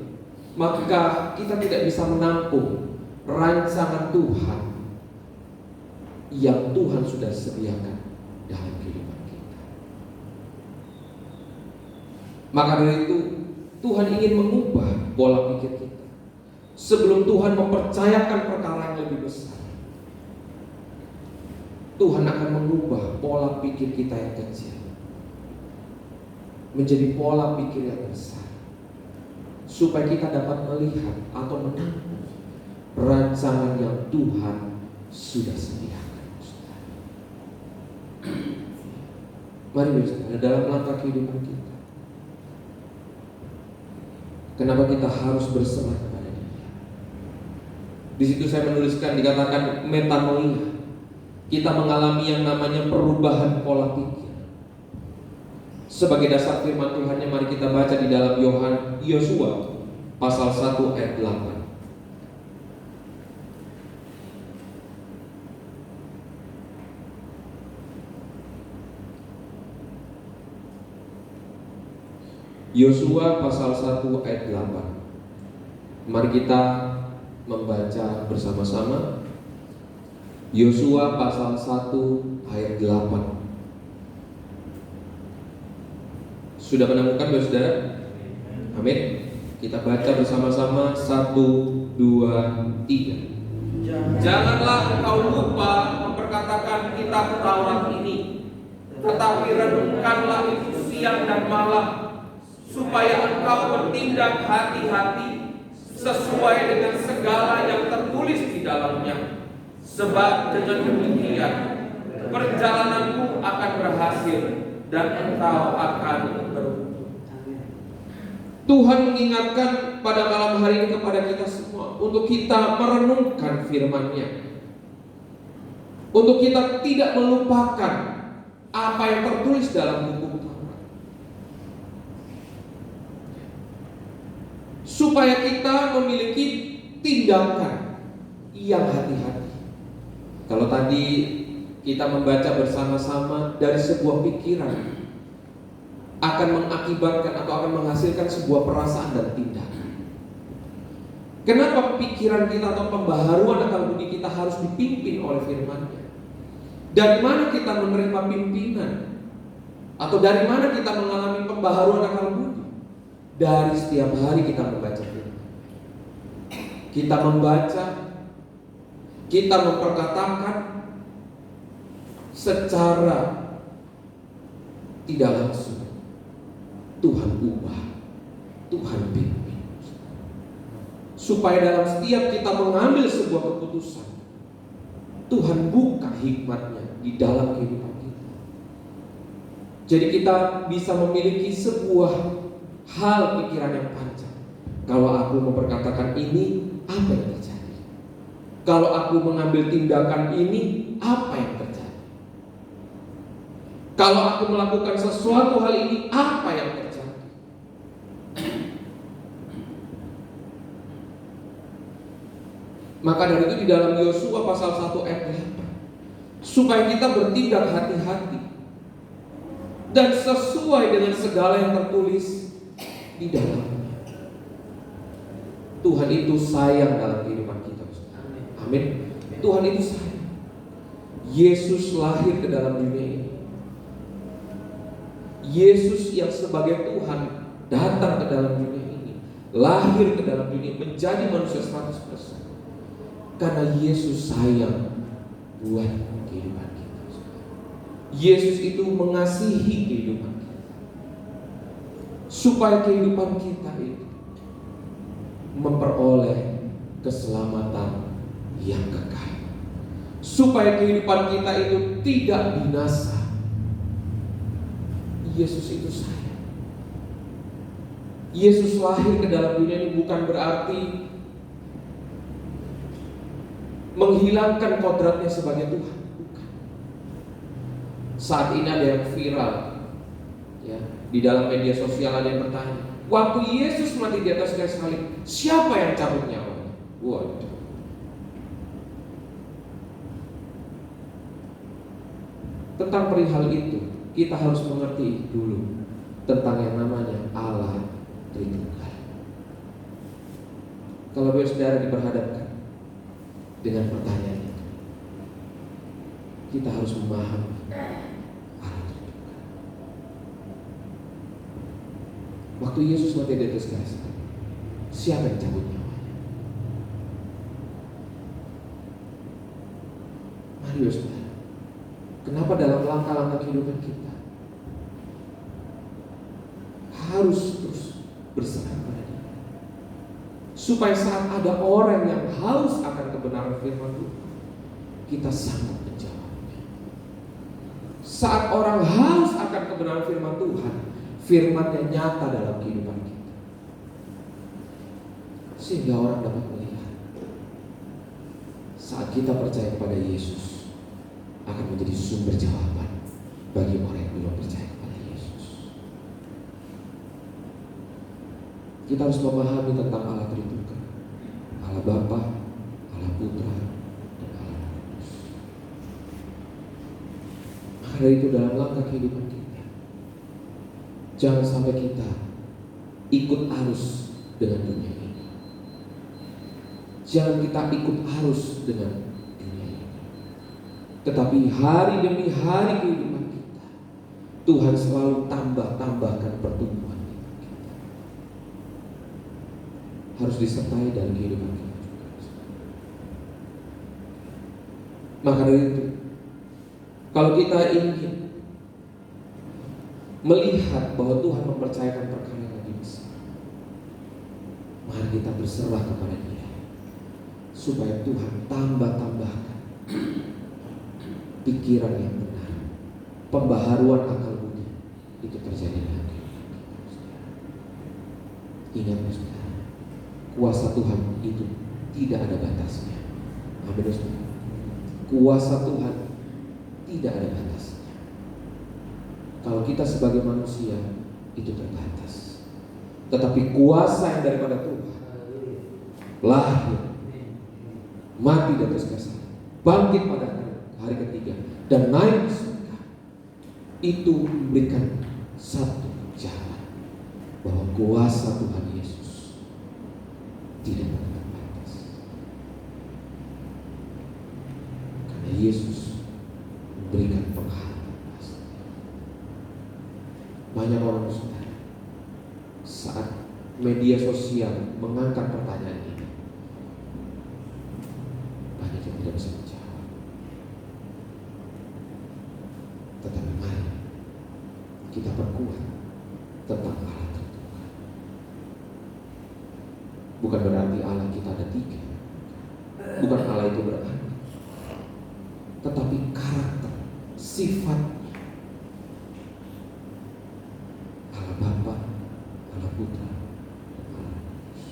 maka kita tidak bisa menampung rancangan Tuhan yang Tuhan sudah sediakan dalam kehidupan kita. Maka dari itu Tuhan ingin mengubah pola pikir kita sebelum Tuhan mempercayakan perkara yang lebih besar. Tuhan akan mengubah pola pikir kita yang kecil menjadi pola pikir yang besar, supaya kita dapat melihat atau menampung rancangan yang Tuhan sudah sediakan. Mari saudara, dalam langkah kehidupan kita, kenapa kita harus berserah kepada Dia? Di situ saya menuliskan, dikatakan metanoia. Kita mengalami yang namanya perubahan pola pikir. Sebagai dasar firman Tuhan-Nya, mari kita baca di dalam Yosua pasal 1 ayat 8. Yosua pasal 1 ayat 8. Mari kita membaca bersama-sama. Yosua pasal 1 ayat 8. Sudah menemukan, saudara? Amin. Kita baca bersama-sama 1, 2, 3. Janganlah engkau lupa memperkatakan kitab Taurat ini, tetapi renungkanlah itu siang dan malam, supaya engkau bertindak hati-hati sesuai dengan segala yang tertulis di dalamnya. Sebab dengan demikian perjalananmu akan berhasil dan engkau akan beruntung. Tuhan mengingatkan pada malam hari ini kepada kita semua untuk kita merenungkan firman-Nya, untuk kita tidak melupakan apa yang tertulis dalam buku Taurat. supaya kita memiliki tindakan yang hati-hati. Kalau tadi kita membaca bersama-sama, dari sebuah pikiran akan mengakibatkan atau akan menghasilkan sebuah perasaan dan tindakan. Kenapa pikiran kita atau pembaharuan akal budi kita harus dipimpin oleh firman-Nya? Dari mana kita menerima pimpinan? Atau dari mana kita mengalami pembaharuan akal budi? Dari setiap hari kita membaca firman. Kita membaca, kita memperkatakan secara tidak langsung. Tuhan ubah, Tuhan pimpin, supaya dalam setiap kita mengambil sebuah keputusan, Tuhan buka hikmat-Nya di dalam kehidupan kita. Jadi kita bisa memiliki sebuah hal pikiran yang panjang. Kalau aku memperkatakan ini, apa yang terjadi? Kalau aku mengambil tindakan ini, apa yang terjadi? Kalau aku melakukan sesuatu hal ini, apa yang terjadi? Maka dari itu di dalam Yosua pasal 1 ayat 8, supaya kita bertindak hati-hati dan sesuai dengan segala yang tertulis di dalamnya. Tuhan itu sayang dalam kehidupan kita. Amin. Tuhan itu sayang. Yesus lahir ke dalam dunia ini. Yesus yang sebagai Tuhan datang ke dalam dunia ini, lahir ke dalam dunia, menjadi manusia 100%. Karena Yesus sayang buat kehidupan kita. Yesus itu mengasihi kehidupan kita, supaya kehidupan kita itu memperoleh keselamatan yang kekal, supaya kehidupan kita itu tidak binasa. Yesus itu sayang. Yesus lahir ke dalam dunia ini bukan berarti menghilangkan kodratnya sebagai Tuhan. Bukan. Saat ini ada yang viral, ya, di dalam media sosial ada yang bertanya, waktu Yesus mati di atas kayu salib, siapa yang cabut nyawanya? Waduh. Tentang perihal itu, kita harus mengerti dulu tentang yang namanya Allah Tritunggal. Kalau saudara diperhadapkan dengan pertanyaan itu, kita harus memahami Allah Tritunggal. Waktu Yesus mati di atas kayu salib, siapa yang cabut nyawanya? Mari saudara, kenapa dalam langkah-langkah kehidupan kita harus terus berserah pada Dia, supaya saat ada orang yang haus akan kebenaran firman Tuhan, kita sanggup menjawabnya. Saat orang haus akan kebenaran firman Tuhan, firman-Nya nyata dalam kehidupan kita, sehingga orang dapat melihat saat kita percaya kepada Yesus akan menjadi sumber jawaban bagi orang yang belum percaya kepada Yesus. Kita harus memahami tentang Allah Tritunggal, Allah Bapa, Allah Putra, dan Allah Roh Kudus. Maka dari itu dalam langkah kehidupan kita, jangan sampai kita ikut arus dengan dunia ini. Jangan kita ikut arus dengan dunia ini. Tetapi hari demi hari kehidupan kita, Tuhan selalu tambahkan pertumbuhan kita. Harus disertai dalam kehidupan kita juga. Maka dari itu, kalau kita ingin melihat bahwa Tuhan mempercayakan perkara yang lebih besar, mari kita berserah kepada Dia, supaya Tuhan tambahkan pikiran yang benar, pembaharuan akal budi itu terjadi dalam kehidupan kita. Ingat saudara, kuasa Tuhan itu tidak ada batasnya. Amin saudara. Kuasa Tuhan tidak ada batasnya. Kalau kita sebagai manusia itu terbatas. Tetapi kuasa yang daripada Tuhan lahir, mati di atas kayu salib, bangkit pada hari ketiga, dan naik ke surga. Itu memberikan satu jalan bahwa kuasa Tuhan Yesus tidak pernah batas. Karena Yesus memberikan pengharapan pasti. Banyak orang saudara saat media sosial mengangkat pertanyaan ini, banyak yang tidak bisa menjawab. Tetapi mari kita perkuat tentang Allah tertuhan. Bukan berarti Allah kita ada tiga, bukan Allah itu beranak, tetapi karakter, sifatnya Allah Bapa, Allah Putra, Allah Kudus.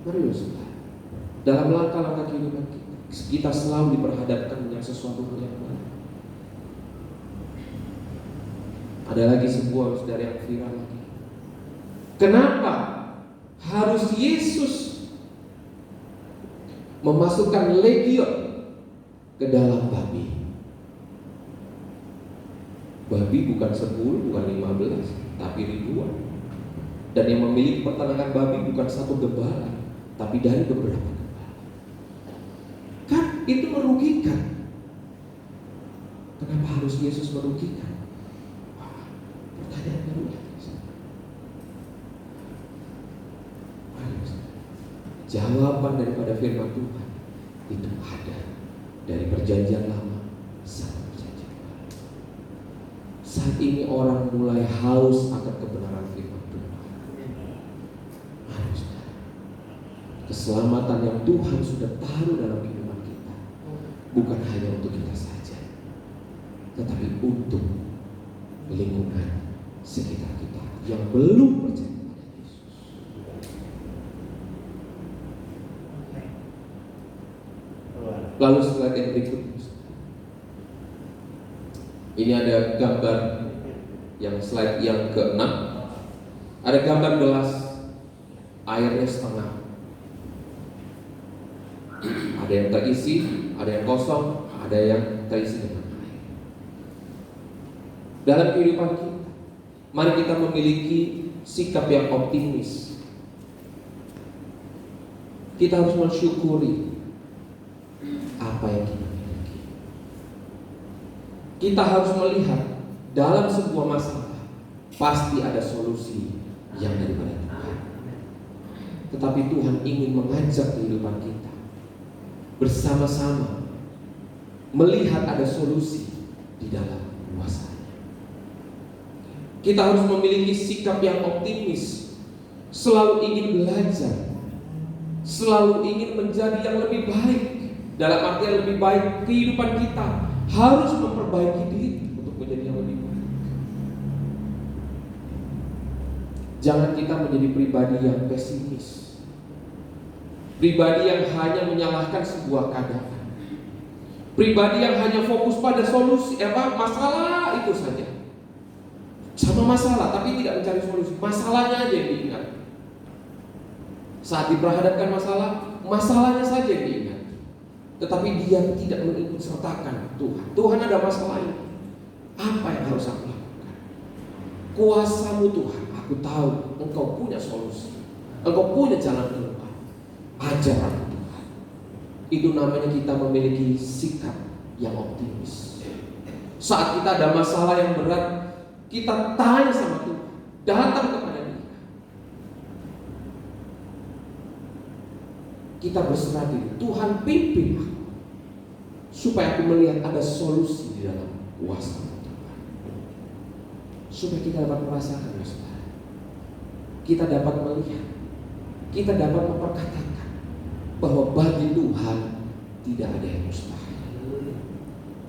Mari saudara, dalam langkah-langkah kehidupan kita selalu diperhadapkan dengan sesuatu yang baru. Ada lagi sebuah saudara yang viral lagi. Kenapa harus Yesus memasukkan legion ke dalam babi? Babi bukan 10, bukan 15, tapi ribuan. Dan yang memiliki peternakan babi bukan satu gembala, tapi dari beberapa gembala. Kan itu merugikan. Kenapa harus Yesus merugikan? Pertanyaan baru. Jawaban daripada firman Tuhan itu ada dari perjanjian lama sampai perjanjian baru. Saat ini orang mulai haus akan kebenaran firman Tuhan. Harus keselamatan yang Tuhan sudah taruh dalam kehidupan kita bukan hanya untuk kita saja, tetapi untuk lingkungan sekitar kita yang belum percaya kepada Yesus. Lalu slide yang berikutnya, ini ada gambar yang slide yang ke-6. Ada gambar gelas airnya setengah. Ada yang terisi, ada yang kosong, ada yang terisi dengan air. Dalam kehidupan kita, mari kita memiliki sikap yang optimis. Kita harus mensyukuri apa yang kita miliki. Kita harus melihat dalam sebuah masalah pasti ada solusi yang daripada Tuhan. Tetapi Tuhan ingin mengajak kehidupan kita bersama-sama melihat ada solusi di dalam kuasa-Nya. Kita harus memiliki sikap yang optimis, selalu ingin belajar, selalu ingin menjadi yang lebih baik. Dalam artian lebih baik, kehidupan kita harus memperbaiki diri untuk menjadi yang lebih baik. Jangan kita menjadi pribadi yang pesimis, pribadi yang hanya menyalahkan sebuah keadaan, pribadi yang hanya fokus pada solusi masalah itu saja. Sama masalah tapi tidak mencari solusi. Masalahnya aja yang diingat. Saat diperhadapkan masalah, masalahnya saja yang diingat. Tetapi dia tidak mengikut sertakan Tuhan. Tuhan ada masalah ini. Apa yang harus aku lakukan? Kuasa-Mu Tuhan, aku tahu Engkau punya solusi, Engkau punya jalan keluar. Ajar aku Tuhan. Itu namanya kita memiliki sikap yang optimis. Saat kita ada masalah yang berat, kita tanya sama Tuhan, datang kepada Dia. Kita berserah diri, Tuhan pimpin aku supaya aku melihat ada solusi di dalam kuasa Tuhan. Supaya kita dapat merasakan, saudara, kita dapat melihat, kita dapat memperkatakan bahwa bagi Tuhan tidak ada yang mustahil.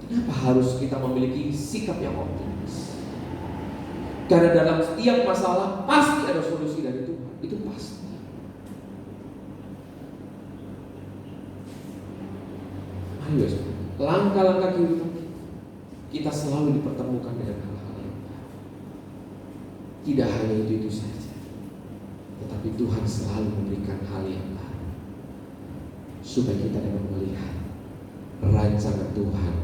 Kenapa harus kita memiliki sikap yang optimis? Karena dalam setiap masalah pasti ada solusi dari Tuhan. Itu pasti. Ayo, langkah-langkah kehidupan kita selalu dipertemukan dengan hal-hal yang baru. Tidak hanya itu saja. Tapi Tuhan selalu memberikan hal yang baru supaya kita dapat melihat rancangan Tuhan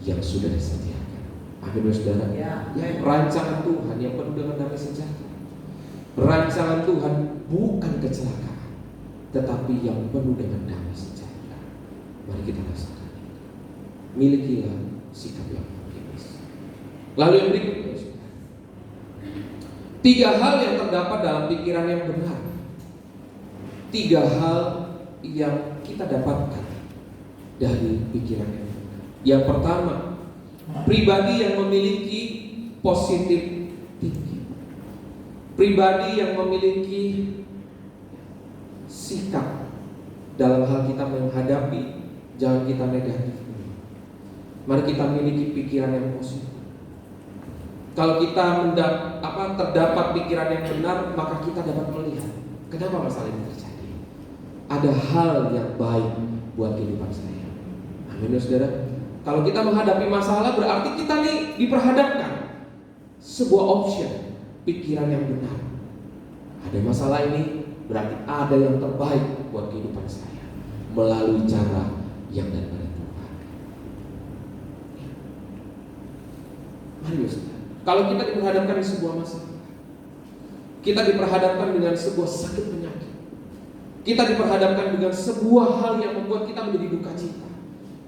yang sudah disediakan. Amin, saudara. Ya, rancangan Tuhan yang penuh dengan damai sejahtera. Rancangan Tuhan bukan kecelakaan, tetapi yang penuh dengan damai sejahtera. Mari kita rasakan itu. Milikilah sikap yang optimis. Lalu yang berikutnya, saudara. 3 hal yang terdapat dalam pikiran yang benar. 3 hal yang kita dapatkan dari pikiran yang benar. Yang pertama, pribadi yang memiliki positif thinking. Pribadi yang memiliki sikap dalam hal kita menghadapi, jangan kita negatif. Mari kita miliki pikiran yang positif. Kalau kita terdapat pikiran yang benar, maka kita dapat melihat kenapa masalah ini terjadi. Ada hal yang baik buat kehidupan saya. Amin, saudara. Kalau kita menghadapi masalah, berarti kita nih diperhadapkan sebuah option, pikiran yang benar. Ada masalah ini, berarti ada yang terbaik buat kehidupan saya melalui cara yang daripada Tuhan. Mari, saudara. Kalau kita diperhadapkan di sebuah masalah, kita diperhadapkan dengan sebuah sakit penyakit, kita diperhadapkan dengan sebuah hal yang membuat kita menjadi duka cita,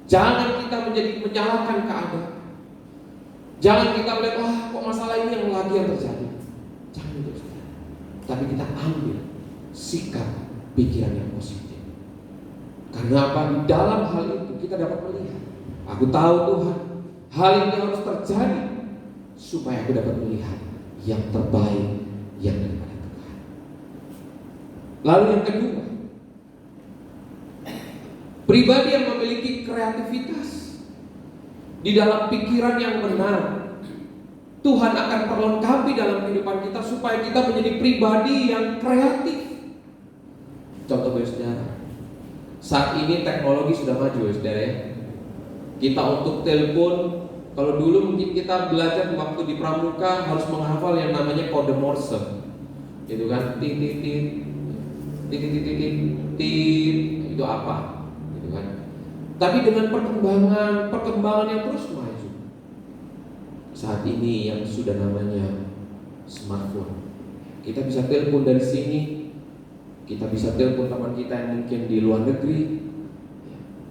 jangan kita menjadi menyalahkan keadaan. Jangan kita melihat, wah kok masalah ini yang lagi yang terjadi. Jangan itu, saudara. Tapi kita ambil sikap pikiran yang positif. Karena apa? Di dalam hal itu kita dapat melihat, aku tahu Tuhan, hal ini harus terjadi supaya aku dapat melihat yang terbaik yang daripada Tuhan. Lalu yang kedua, pribadi yang memiliki kreativitas di dalam pikiran yang benar. Tuhan akan perlengkapi dalam kehidupan kita supaya kita menjadi pribadi yang kreatif. Contoh, saudara, saat ini teknologi sudah maju, saudara ya. Kita untuk telepon, kalau dulu mungkin kita belajar waktu di pramuka harus menghafal yang namanya kode Morse, itu kan, tit, itu apa, gitu kan. Tapi dengan perkembangan yang terus maju, saat ini yang sudah namanya smartphone, kita bisa telepon dari sini, kita bisa telepon teman kita yang mungkin di luar negeri,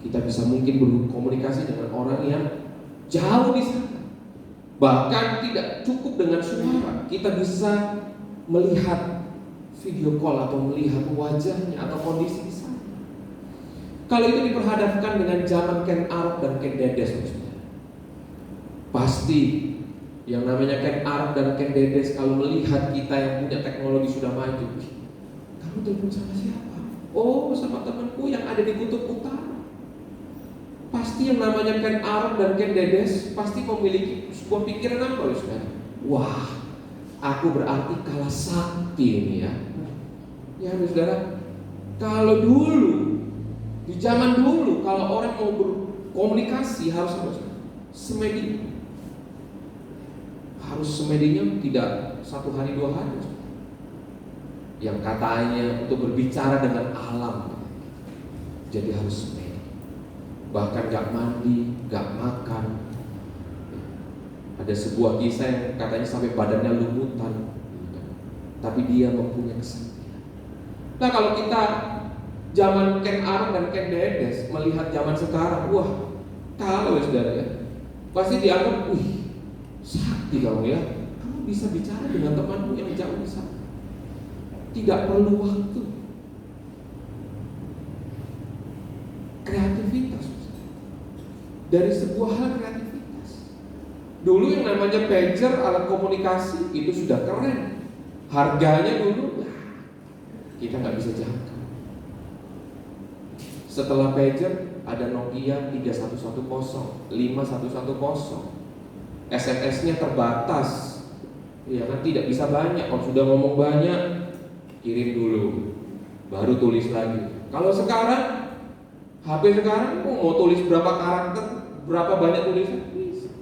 kita bisa mungkin berkomunikasi dengan orang yang jauh di sana. Bahkan tidak cukup dengan suara, kita bisa melihat video call atau melihat wajahnya atau kondisi di sana. Kalau itu diperhadapkan dengan zaman Ken Arok dan Ken Dedes, pasti yang namanya Ken Arok dan Ken Dedes kalau melihat kita yang punya teknologi sudah maju, kamu telepon sama siapa? Oh, sama temanku yang ada di kutub utara. Pasti yang namanya Ken Arok dan Ken Dedes pasti memiliki sebuah pikiran apa, saudara? Wah, aku berarti kalah sakti ini ya. Ya, saudara, kalau dulu, di zaman dulu, kalau orang mau berkomunikasi harus apa? Semedi. Harus semedinya tidak 1 hari 2 hari. Yang katanya untuk berbicara dengan alam, jadi harus semedi. Bahkan gak mandi, gak makan. Ada sebuah kisah yang katanya sampai badannya lumutan, tapi dia mempunyai kesaktian. Nah, kalau kita zaman Ken Arok dan Ken Dedes melihat zaman sekarang, wah, kalau ya saudara ya, pasti dianggap, wih, sakti kamu ya, kamu bisa bicara dengan temanmu yang jauh di sana, tidak perlu waktu. Kreativitas dari sebuah hal, kreativitas. Dulu yang namanya pager, alat komunikasi, itu sudah keren. Harganya dulu kita nggak bisa jangkau. Setelah pager ada Nokia 3110, 5110. SMS-nya terbatas, ya kan, tidak bisa banyak. Kalau sudah ngomong banyak, kirim dulu, baru tulis lagi. Kalau sekarang HP sekarang mau tulis berapa karakter, berapa banyak tulisan, bisa.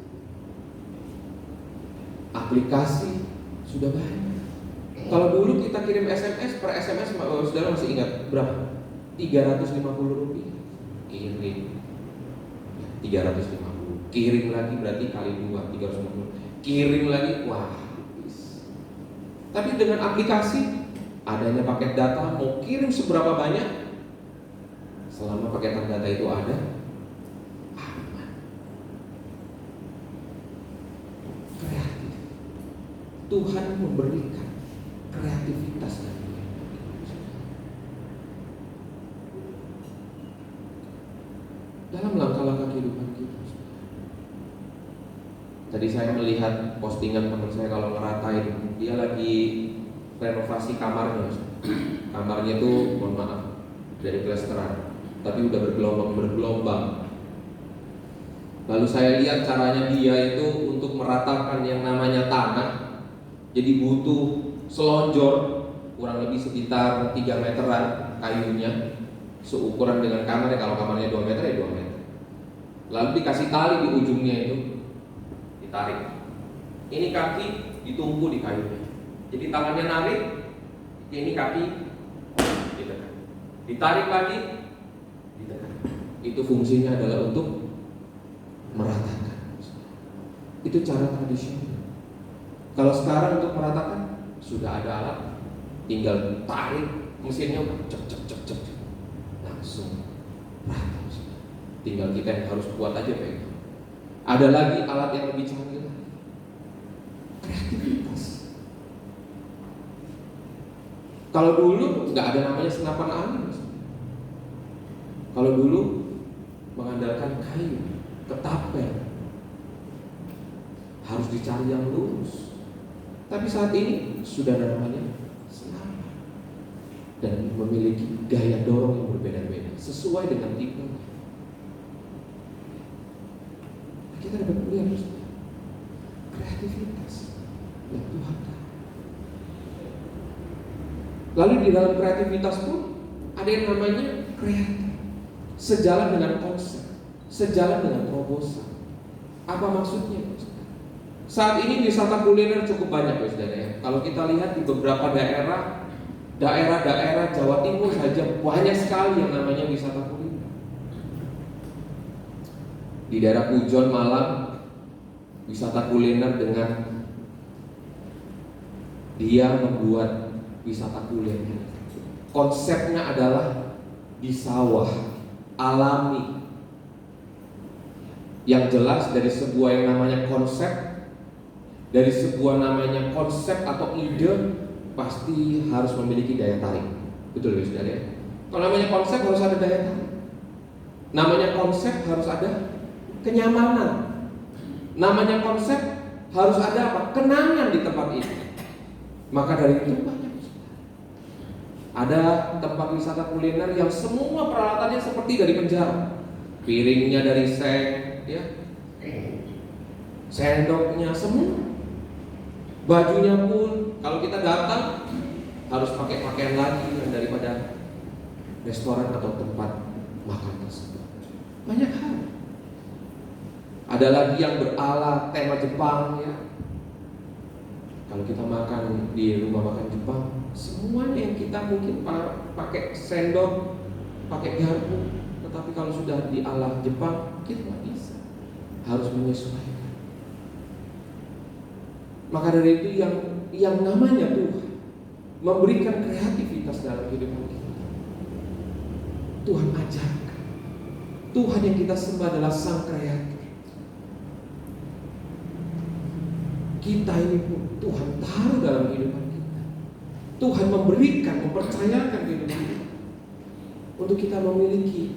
Aplikasi sudah banyak. Kalau dulu kita kirim SMS, per SMS saudara masih ingat berapa? 350 rupiah. Kirim 350, kirim lagi berarti kali 2, 350. Kirim lagi, wah habis. Tapi dengan aplikasi, adanya paket data, mau kirim seberapa banyak, selama paketan data itu ada, aman. Kreatif. Tuhan memberikan kreativitas dan dalam langkah-langkah kehidupan kita. Tadi saya melihat postingan teman saya kalau ngeratain, dia lagi renovasi kamarnya. Kamarnya itu mohon maaf dari plesteran, tapi udah bergelombang. Lalu saya lihat caranya dia itu untuk meratakan yang namanya tanah. Jadi butuh selonjor kurang lebih sekitar 3 meteran kayunya, seukuran dengan kamarnya. Kalau kamarnya 2 meter ya 2 meter. Lalu dikasih tali di ujungnya itu, ditarik. Ini kaki ditumpu di kayunya. Jadi tangannya narik, ini kaki ditekan. Ditarik lagi, ditekan. Itu fungsinya adalah untuk meratakan. Itu cara tradisional. Kalau sekarang untuk meratakan sudah ada alat, tinggal tarik mesinnya, cek, langsung rata. Tinggal kita yang harus kuat aja pegang. Ada lagi alat yang lebih canggih lagi, kreativitas. Kalau dulu nggak ada namanya senapan angin. Kalau dulu mengandalkan kayu, ketapel, harus dicari yang lurus. Tapi saat ini sudah ada namanya senapan dan memiliki gaya dorong yang berbeda-beda sesuai dengan tipe. Kita dapat melihat kreativitas yang Tuhan tahu. Lalu di dalam kreativitas pun ada yang namanya kreatif, sejalan dengan konsep, sejalan dengan terobosan. Apa maksudnya? Saat ini wisata kuliner cukup banyak, saudara ya. Kalau kita lihat di beberapa daerah-daerah Jawa Timur saja banyak sekali yang namanya wisata kuliner. Di daerah Pujon, Malang, wisata kuliner dengan dia membuat wisata kuliner. Konsepnya adalah di sawah, alami. Yang jelas dari sebuah yang namanya konsep, dari sebuah namanya konsep atau ide pasti harus memiliki daya tarik. Betul ya saudara ya? Kalau namanya konsep harus ada daya tarik. Namanya konsep harus ada kenyamanan. Namanya konsep harus ada apa? Kenangan di tempat itu. Maka dari itu banyak. Ada tempat wisata kuliner yang semua peralatannya seperti dari penjara. Piringnya dari seng, ya. Sendoknya semua. Bajunya pun kalau kita datang harus pakai pakaian lagi daripada restoran atau tempat makan tersebut. Banyak hal. Ada lagi yang berala tema Jepang ya. Kalau kita makan di rumah makan Jepang, semuanya yang kita mungkin pakai sendok, pakai garpu, tetapi kalau sudah di ala Jepang kita nggak bisa, harus menyesuaikan. Maka dari itu yang namanya Tuhan memberikan kreativitas dalam kehidupan kita. Tuhan ajarkan. Tuhan yang kita sembah adalah Sang Kreator. Kita ini pun Tuhan taruh dalam kehidupan kita. Tuhan memberikan, mempercayakan kehidupan kita untuk kita memiliki,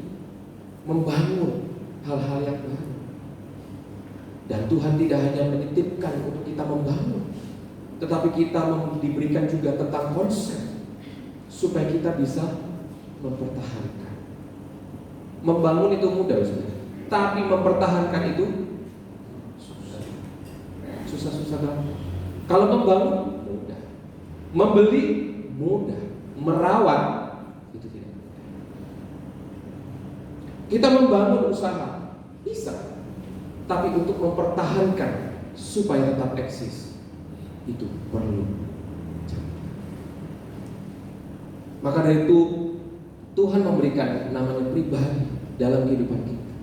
membangun hal-hal yang baru. Dan Tuhan tidak hanya menitipkan untuk kita membangun, tetapi kita diberikan juga tentang konsep supaya kita bisa mempertahankan. Membangun itu mudah, saudara, tapi mempertahankan itu susah gampang. Kalau membangun mudah, membeli mudah, merawat itu tidak mudah. Kita membangun usaha bisa, tapi untuk mempertahankan supaya tetap eksis itu perlu. Maka dari itu Tuhan memberikan namanya pribadi dalam kehidupan kita,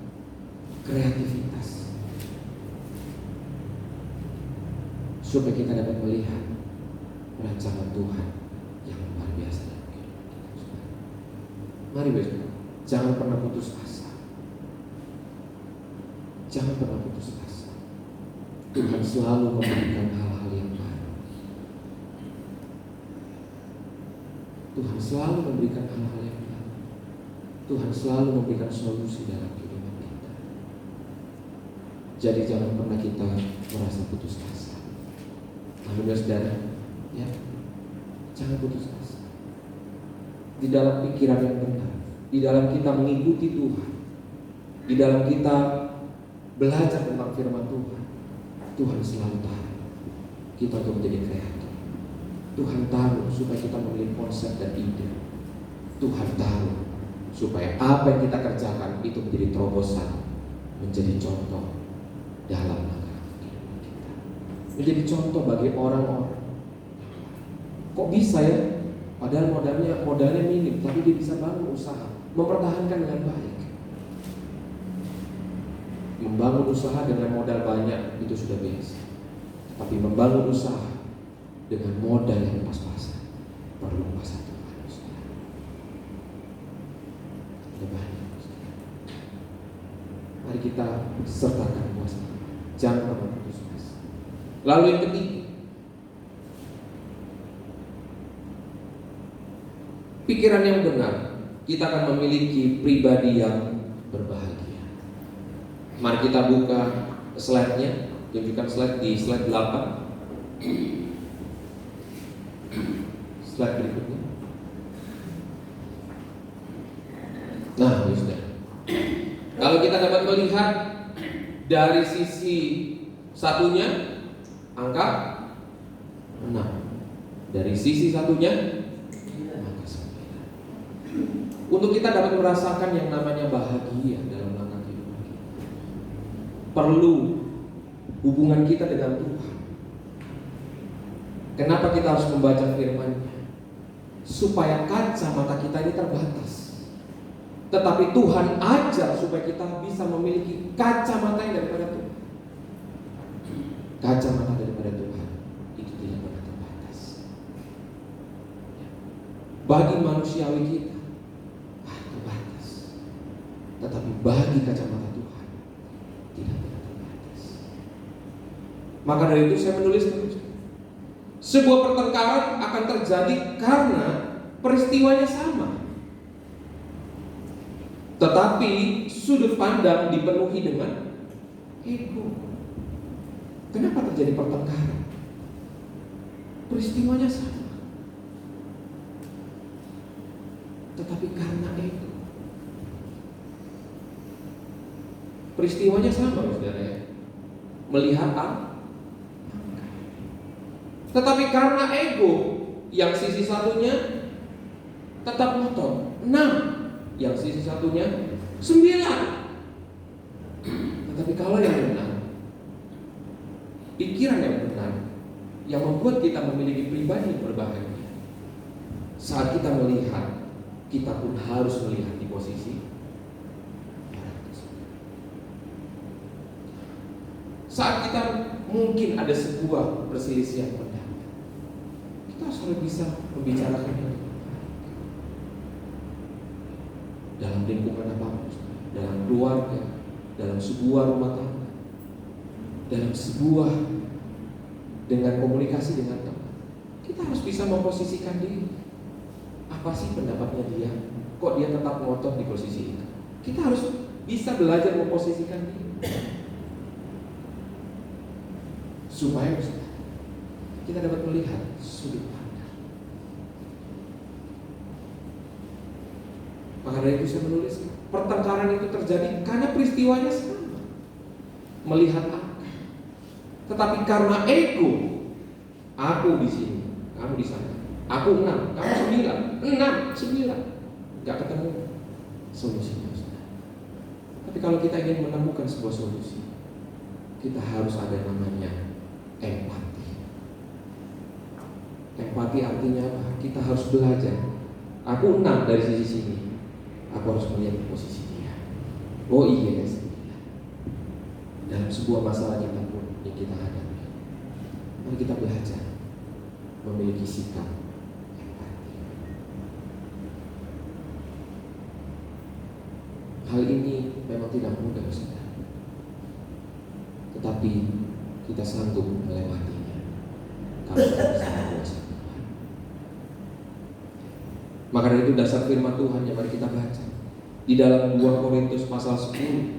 kreativitas, supaya kita dapat melihat rancangan Tuhan yang luar biasa dalam kehidupan kita. Mari besok, jangan pernah putus asa. Jangan pernah putus asa. Tuhan selalu memberikan hal-hal yang baru. Tuhan selalu memberikan hal-hal yang baru. Tuhan selalu memberikan solusi dalam kehidupan kita. Jadi jangan pernah kita merasa putus asa. Amin, saudara. Ya, jangan putus asa. Di dalam pikiran yang benar, di dalam kita mengikuti Tuhan, di dalam kita belajar tentang firman Tuhan, Tuhan selalu tahu kita untuk menjadi kreatif. Tuhan tahu supaya kita memiliki konsep dan ide. Tuhan tahu supaya apa yang kita kerjakan itu menjadi terobosan, menjadi contoh dalam langkah kehidupan kita, menjadi contoh bagi orang-orang. Kok bisa ya? Padahal modalnya minim, tapi dia bisa bangun usaha, mempertahankan dengan baik. Membangun usaha dengan modal banyak itu sudah biasa, tapi membangun usaha dengan modal yang pas-pasan perlu kuasa Tuhan. Mari kita sertakan kuasa Tuhan. Jangan pernah putus asa. Lalu yang ketiga, pikiran yang benar, kita akan memiliki pribadi yang berbahagia. Mari kita buka slide-nya. Tunjukkan slide di slide 8. Slide berikutnya. Nah, ya sudah. Kalau kita dapat melihat dari sisi satunya angka 6. Dari sisi satunya angka 9. Untuk kita dapat merasakan yang namanya bahagia dalam langkah kehidupan kita, perlu hubungan kita dengan Tuhan. Kenapa kita harus membaca firman-Nya? Supaya kacamata kita ini terbatas. Tetapi Tuhan ajar supaya kita bisa memiliki kacamata yang daripada Tuhan. Kacamata daripada Tuhan itu tidak pernah terbatas. Bagi manusiawi kita terbatas. Tetapi bagi kacamata Tuhan tidak pernah terbatas. Maka dari itu saya menulis sebuah pertengkaran akan terjadi karena peristiwanya sama. Tetapi sudut pandang dipenuhi dengan ego. Kenapa terjadi pertengkaran? Peristiwanya sama, tetapi karena ego. Peristiwanya sama, saudara ya. Melihat angka. Tetapi karena ego, yang sisi satunya tetap ngotot 6, yang sisi satunya 9. Tetapi kalau yang benar, pikiran yang benar, yang membuat kita memiliki pribadi yang berbahagia, saat kita melihat, kita pun harus melihat di posisi orang tersebut. Saat kita mungkin ada sebuah perselisihan pendapat, kita harus bisa membicarakannya dalam lingkungan apapun, dalam keluarga, dalam sebuah rumah tangga, dalam sebuah dengan komunikasi dengan teman. Kita harus bisa memposisikan diri. Apa sih pendapatnya dia? Kok dia tetap ngotot di posisi itu? Kita harus bisa belajar memposisikan diri supaya kita dapat melihat sudut pandang. Maka dari itu saya menulis, pertengkaran itu terjadi karena peristiwanya sama, melihat angka. Tetapi karena ego, aku di sini, kamu di sana, aku 6, kamu 9, 6, 9, nggak ketemu solusinya. Tapi kalau kita ingin menemukan sebuah solusi, kita harus ada namanya empati. Empati artinya apa? Kita harus belajar Aku 6 dari sisi sini. Aku harus melihat posisi dia. Oh iya guys. Dalam sebuah masalah kita pun yang kita hadapi, mari kita belajar memiliki sikap empati. Hal ini memang tidak mudah, saudara. Tetapi kita sanggup melewatinya karena kita bersama kuasa Tuhan. Maka dari itu dasar firman Tuhan yang mari kita baca di dalam 2 Korintus pasal 10.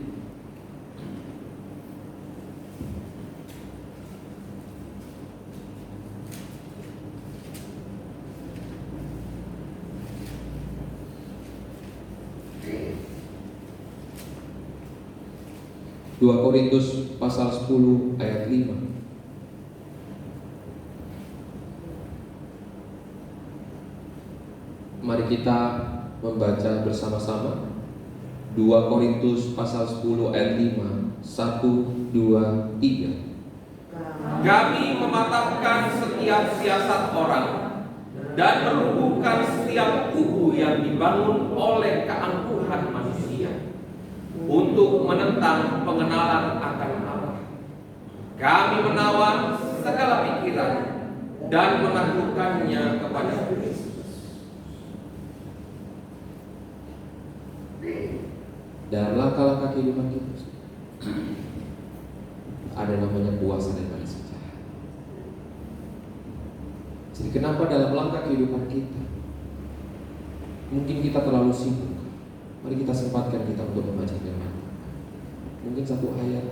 Dua Korintus pasal 10 ayat 5. Mari kita membaca bersama-sama 2 Korintus pasal 10 ayat 5. 1, 2, 3. Kami mematahkan setiap siasat orang dan merubuhkan setiap kubu yang dibangun oleh keangkuhan manusia untuk menentang pengenalan akan Allah. Kami menawan segala pikiran dan menaklukkannya kepada Kristus. Dalam langkah-langkah kehidupan kita ada namanya puasa daripada sejarah. Jadi kenapa dalam langkah kehidupan kita mungkin kita terlalu sibuk? Mari kita sempatkan kita untuk membaca firman. Mungkin 1 ayat,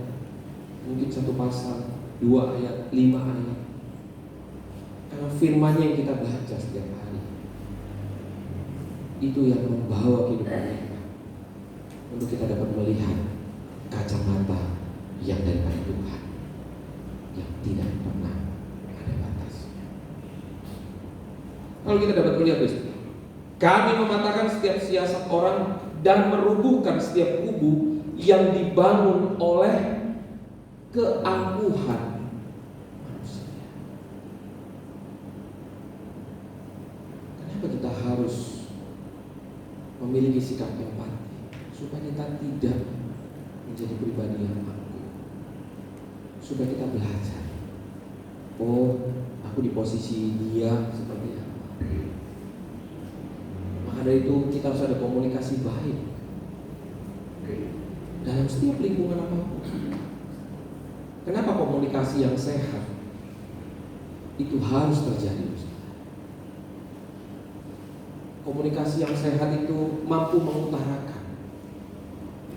mungkin 1 pasal, 2 ayat, 5 ayat. Karena firman-Nya yang kita baca setiap hari, itu yang membawa kehidupan kita untuk kita dapat melihat kacamata yang daripada Tuhan, yang tidak pernah ada batasnya. Kalau kita dapat melihat besok, kami mematahkan setiap siasat orang dan merubuhkan setiap kubu yang dibangun oleh keangkuhan manusia. Kenapa kita harus memiliki sikap empati? Supaya kita tidak menjadi pribadi yang angkuh. Supaya kita belajar. Oh, aku di posisi dia seperti apa. Maka dari itu kita harus ada komunikasi baik dalam setiap lingkungan apapun. Kenapa komunikasi yang sehat itu harus terjadi? Komunikasi yang sehat itu mampu mengutarakan,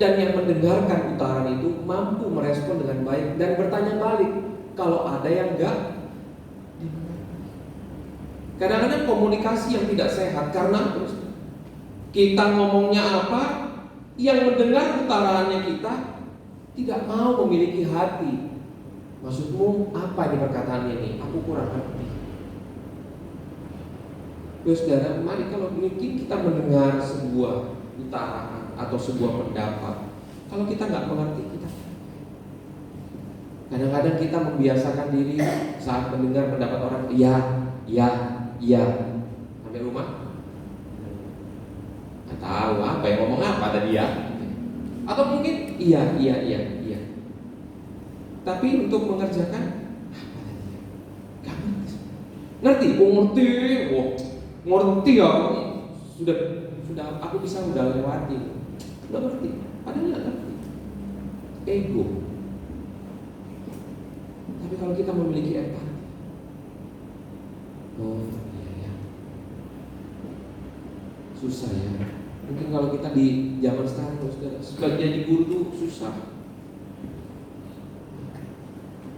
dan yang mendengarkan utaran itu mampu merespon dengan baik dan bertanya balik kalau ada yang enggak. Kadang-kadang komunikasi yang tidak sehat karena kita ngomongnya apa, yang mendengar utaraannya kita tidak mau memiliki hati. Maksudmu apa ini perkataan ini? Aku kurang ngerti. Saudara, mari kalau mungkin kita mendengar sebuah utara atau sebuah pendapat, kalau kita nggak mengerti, kita kadang-kadang kita membiasakan diri saat mendengar pendapat orang, ya, sampai rumah nggak tahu apa yang ngomong apa tadi ya, atau mungkin iya. Tapi untuk mengerjakan apa tadi ya? Gak ngerti. Ngerti ya, sudah aku bisa udah lewati, udah ngerti, padahal nggak ngerti, ego. Tapi kalau kita memiliki empati, oh iya, susah ya. Mungkin kalau kita di zaman sekarang, sebagai jadi guru tuh susah.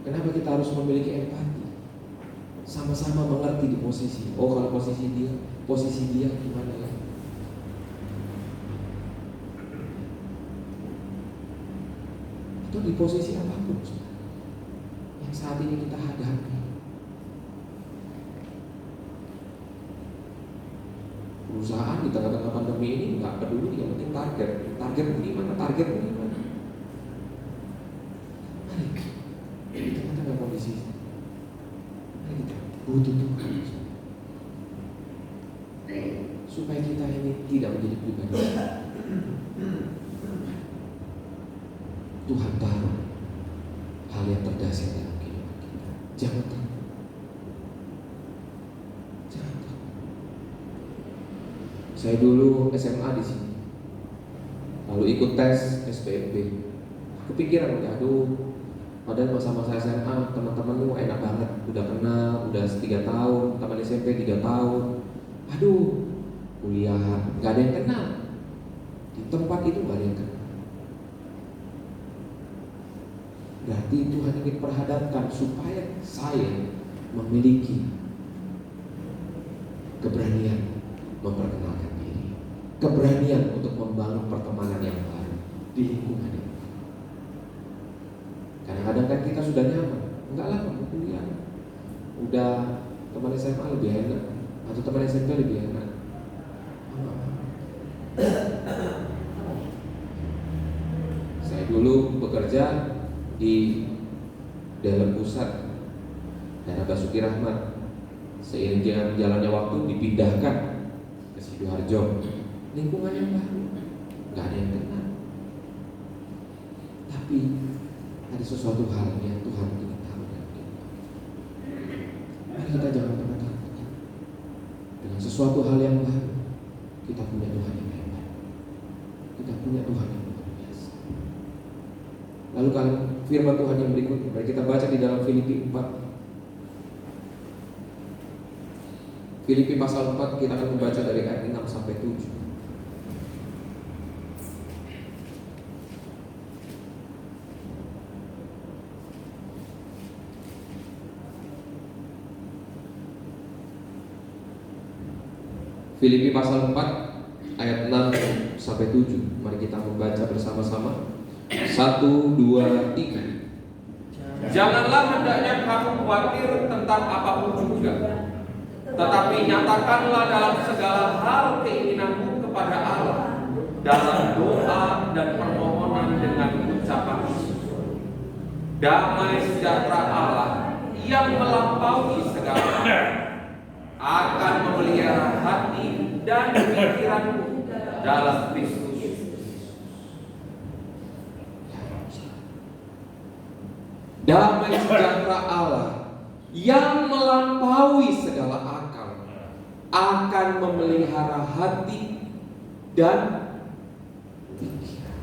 Kenapa kita harus memiliki empati? Sama-sama mengerti di posisi. Oh, kalau posisi dia gimana ya? Itu di posisi apapun yang saat ini kita hadapi. Perusahaan di tengah-tengah pandemi ini nggak peduli, yang penting target bagaimana. Mari di tengah-tengah kondisi, mari kita butuh Tuhan supaya kita tidak menjadi pribadi. Tuhan tahu hal yang terdasar dalam kehidupan kita. Jangan takut. Jangan takut. Saya dulu SMA di sini, lalu ikut tes SPMB. Kepikiran padahal masa-masa SMA teman-teman lu enak banget, udah kenal, udah 3 tahun, teman SMP 3 tahun. Kuliah nggak ada yang kenal, di tempat itu nggak ada yang kenal. Berarti Tuhan ingin perhadapkan supaya saya memiliki keberanian memperkenalkan diri, keberanian untuk membangun pertemanan yang baru di lingkungan ini. Kadang-kadang kan kita sudah nyaman, enggak lah mau kuliah, udah teman SMA lebih enak atau teman SMP lebih enak. Saya dulu bekerja di dalam pusat daerah Basuki Rahmat. Seiring dengan jalannya waktu dipindahkan ke Sidoarjo, lingkungan yang baru, nggak ada yang kenal. Tapi ada sesuatu hal yang Tuhan ingin tahu dalam kita. Mari kita jangan pernah takut dengan sesuatu hal yang baru. Kita punya Tuhan yang hebat. Kita punya Tuhan yang luar biasa. Lalu kan firman Tuhan yang berikutnya, mari kita baca di dalam Filipi 4. Filipi pasal 4, kita akan membaca dari ayat 6 sampai 7. Filipi pasal 4 ayat 6 sampai 7. Mari kita membaca bersama-sama. 1, 2, 3. Janganlah hendaknya kamu khawatir tentang apapun juga, tetapi nyatakanlah dalam segala hal keinginanmu kepada Allah dalam doa dan permohonan dengan ucapan syukur. Damai sejahtera Allah yang melampaui segala hal akan memelihara hati dan pikiranmu dalam Kristus. Damai sejahtera Allah yang melampaui segala akal akan memelihara hati dan pikiran.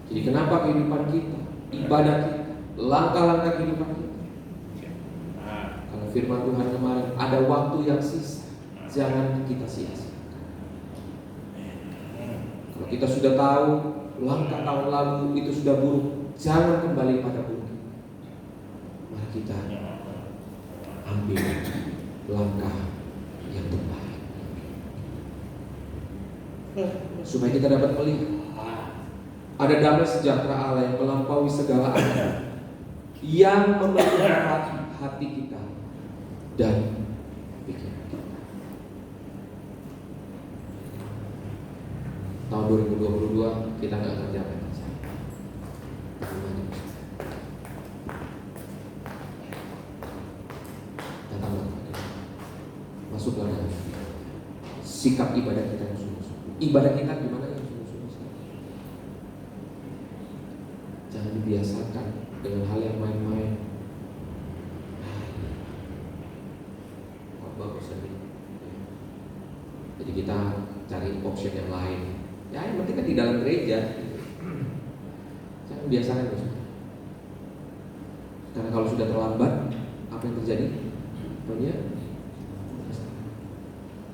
Jadi kenapa kehidupan kita, ibadah kita, langkah-langkah kehidupan kita, kalau firman Tuhan kemarin ada waktu yang sisa, jangan kita sia-siakan. Kalau kita sudah tahu langkah tahun lalu itu sudah buruk, jangan kembali pada buruk. Mari kita ambil langkah yang terbaik, supaya kita dapat melihat ada damai sejahtera Allah yang melampaui segala akal, yang memelihara hati kita dan pikiran kita. Tahun 2022 kita nggak akan capai. Datanglah kepada kita, masuklah dalam sikap ibadah kita yang sungguh-sungguh. Ibadah kita gimana yang sungguh-sungguh? Jangan dibiasakan dengan hal yang main-main. Bagus tadi. Jadi kita cari option yang lain. Ya, yang penting kan di dalam gereja. Jangan biasakan terus. Karena kalau sudah terlambat, apa yang terjadi?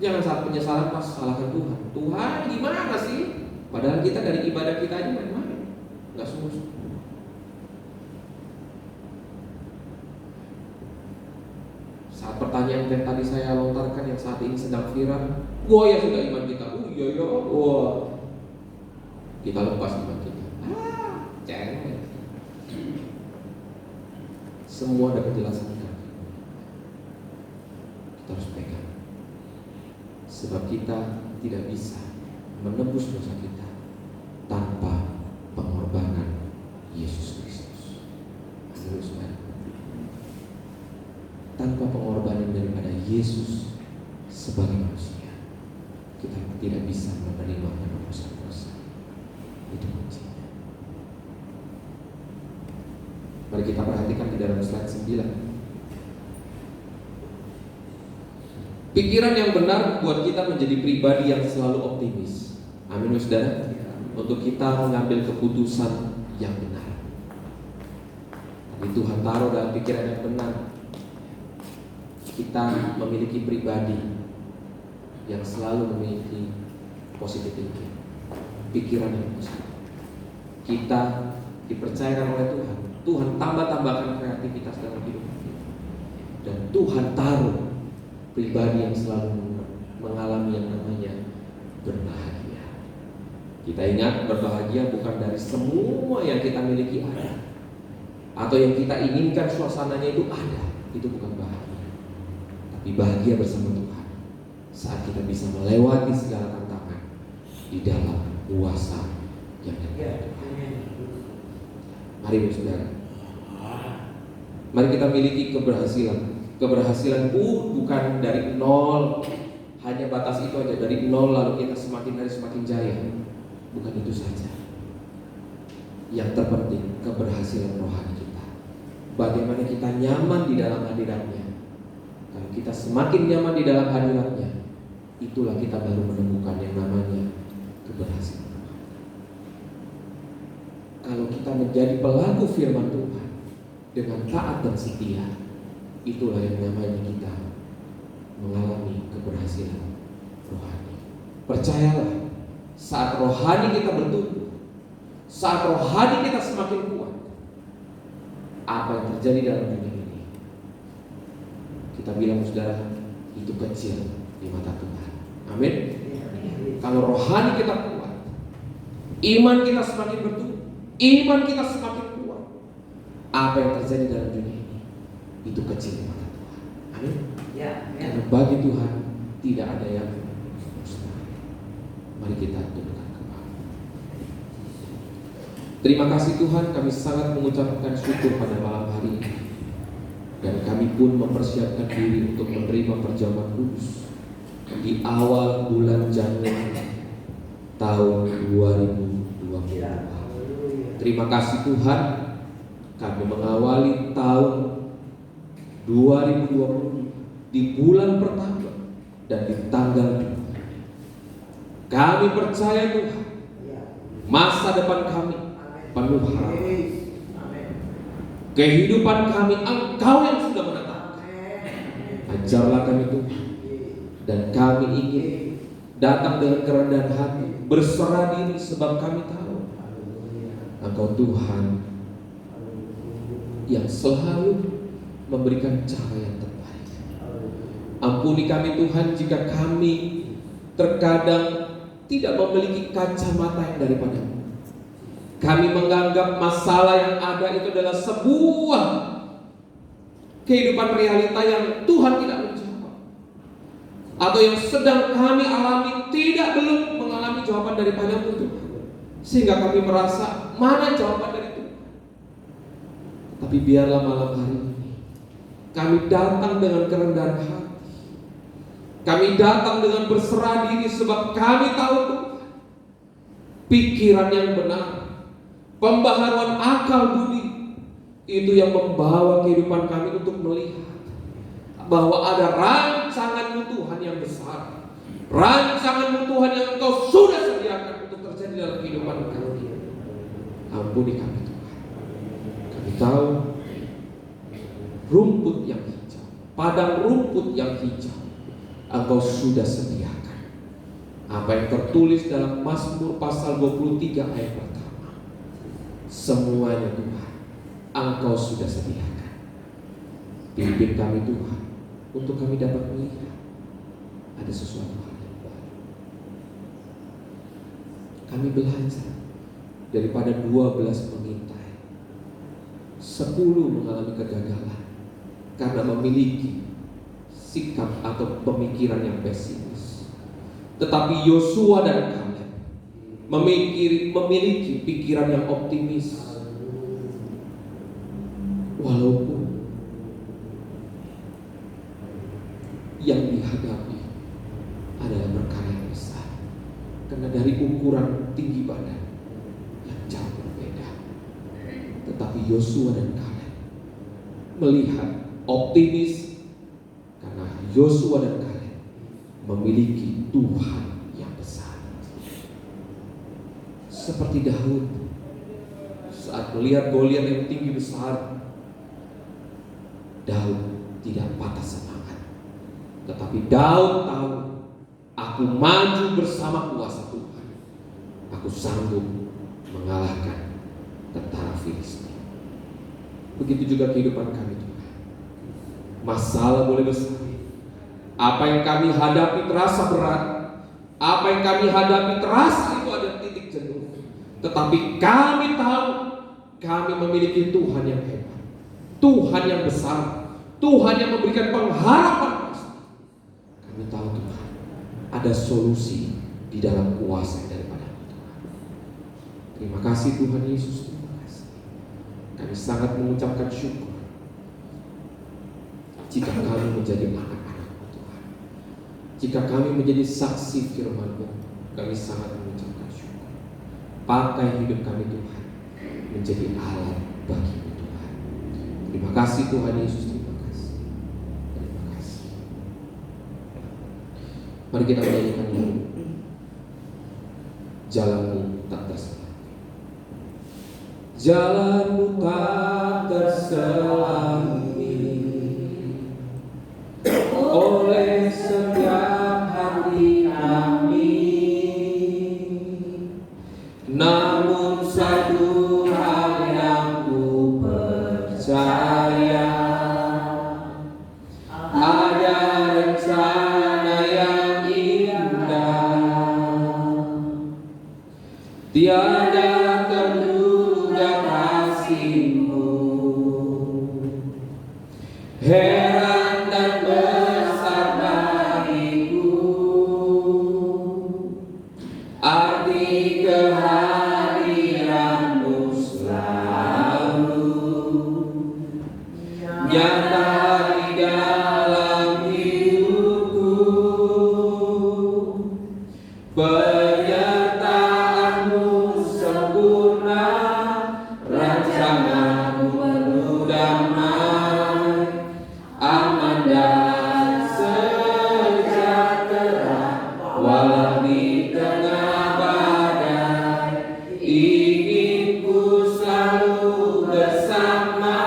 Jangan saat penyesalan pas salahkan Tuhan. Tuhan gimana sih? Padahal kita dari ibadah kita aja main-main, nggak sungguh-sungguh. Saat pertanyaan yang tadi saya lontarkan yang saat ini sedang viral, wah ya sudah iman kita, iya ya, wah kita lepas iman kita, cengeng. Semua ada penjelasan kan? Kita harus pegang, sebab kita tidak bisa menebus dosa kita tanpa pengorbanan Yesus Kristus. Haleluya. tanpa pengorbanan daripada Yesus sebagai manusia, kita tidak bisa menerima penebusan dosa. Itu kuncinya. Mari kita perhatikan di dalam slide 9. Pikiran yang benar buat kita menjadi pribadi yang selalu optimis. Amin, saudara. Untuk kita mengambil keputusan yang benar. Tapi Tuhan taruh dalam pikiran yang benar, kita memiliki pribadi yang selalu memiliki positive thinking, pikiran yang positif. Kita dipercayakan oleh Tuhan. Tuhan tambahkan kreativitas dalam hidup kita. Dan Tuhan taruh pribadi yang selalu mengalami yang namanya berbahagia. Kita ingat, berbahagia bukan dari semua yang kita miliki ada, atau yang kita inginkan suasananya itu ada. Itu bukan bahagia. Tapi bahagia bersama Tuhan saat kita bisa melewati segala tantangan di dalam kuasa yang ada. Mari saudara, mari kita miliki keberhasilan. Keberhasilan bukan dari nol, hanya batas itu aja, dari nol lalu kita semakin hari semakin jaya. Bukan itu saja. Yang terpenting keberhasilan rohani kita. Bagaimana kita nyaman di dalam hadiratnya. Kalau kita semakin nyaman di dalam hadiratnya, itulah kita baru menemukan yang namanya keberhasilan. Kalau kita menjadi pelaku firman Tuhan dengan taat dan setia, itulah yang namanya kita mengalami keberhasilan rohani. Percayalah, saat rohani kita bertumbuh, saat rohani kita semakin kuat, apa yang terjadi dalam dunia ini, kita bilang saudara, itu kecil di mata Tuhan. Amin. Kalau rohani kita kuat, iman kita semakin bertumbuh, iman kita semakin kuat, apa yang terjadi dalam dunia ini itu kecil di mata Tuhan. Amin. Karena bagi Tuhan tidak ada yang mustahil. Mari kita tundukkan kepala. Terima kasih Tuhan, kami sangat mengucapkan syukur pada malam hari ini. Dan kami pun mempersiapkan diri untuk menerima perjamuan kudus di awal bulan Januari tahun 2022. Terima kasih Tuhan, kami mengawali tahun 2020 di bulan pertama dan di tanggal 2. Kami percaya Tuhan, masa depan kami penuh harapan. Kehidupan kami Engkau yang sudah menetapkan. Ajarlah kami Tuhan, dan kami ingin datang dengan kerendahan hati, berserah diri, sebab kami tahu Engkau Tuhan yang selalu memberikan cara yang terbaik. Ampuni kami Tuhan jika kami terkadang tidak memiliki kacamata yang daripada-Mu. Kami menganggap masalah yang ada itu adalah sebuah kehidupan realita yang Tuhan tidak menjawab, atau yang sedang kami alami belum mengalami jawaban daripada-Mu Tuhan. Sehingga kami merasa mana jawaban dari Tuhan. Tapi biarlah malam hari ini kami datang dengan kerendahan hati. Kami datang dengan berserah diri, sebab kami tahu Tuhan, pikiran yang benar, pembaharuan akal budi, itu yang membawa kehidupan kami untuk melihat bahwa ada rancangan-Mu Tuhan yang besar, rancangan-Mu Tuhan yang Engkau sudah sediakan untuk terjadi dalam kehidupan kami. Ampuni kami Tuhan. Kami tahu rumput yang hijau, padang rumput yang hijau Engkau sudah sediakan. Apa yang tertulis dalam Mazmur pasal 23 ayat pertama, semuanya Tuhan Engkau sudah sediakan. Pimpin kami Tuhan, untuk kami dapat melihat ada sesuatu hal yang baru. Kami belajar daripada 12 pengintai, 10 mengalami kegagalan karena memiliki sikap atau pemikiran yang pesimis. Tetapi Yosua dan Kaleb memiliki pikiran yang optimis. Walaupun yang dihadapi adalah perkara yang besar, karena dari ukuran tinggi badan yang jauh berbeda. Tetapi Yosua dan Kaleb melihat optimis, karena Yosua dan Kaleb memiliki Tuhan yang besar. Seperti Daud saat melihat Goliat yang tinggi besar, Daud tidak patah semangat, tetapi Daud tahu, aku maju bersama kuasa Tuhan, aku sanggup mengalahkan tentara Filistin. Begitu juga kehidupan kami Tuhan. Masalah boleh besar, apa yang kami hadapi terasa berat, apa yang kami hadapi terasa itu ada titik jenuh, tetapi kami tahu kami memiliki Tuhan yang hebat, Tuhan yang besar, Tuhan yang memberikan pengharapan pasti. Kami tahu Tuhan ada solusi di dalam kuasa daripada Tuhan. Terima kasih Tuhan Yesus, terima kasih. Kami sangat mengucapkan syukur jika kami menjadi anak-anak-Mu Tuhan, jika kami menjadi saksi firman-Mu. Kami sangat mengucapkan syukur. Pakai hidup kami Tuhan menjadi alat bagi-Mu Tuhan. Terima kasih Tuhan Yesus, terima kasih. Terima kasih. Mari kita menyanyikan lagu Jalan-Mu tak terselang. Jalan-Mu tak terselangi oleh setiap hati kami. Namun satu hal yang ku percaya, ada rencana yang indah, tiada terduga kasih-Mu. Heran dan besar bagiku arti kehadiran-Mu selalu nyata di dalam hidupku. Penyertaan-Mu sempurna, rancangan-Mu penuh damai, aman dan sejahtera walau di tengah badai. Inginku selalu bersama,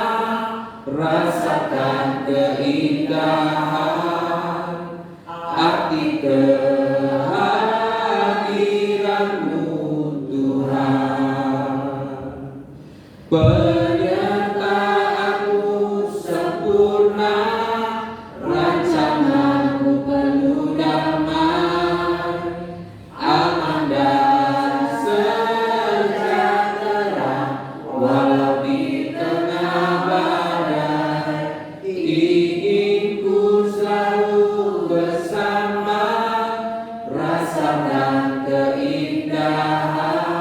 rasakan keindahan arti kehadiran-Mu Tuhan. Penyertaan-Mu sempurna, rancangan-Mu penuh damai, aman dan sejahtera walau di tengah badai. Inginku selalu bersama, rasakan keindahan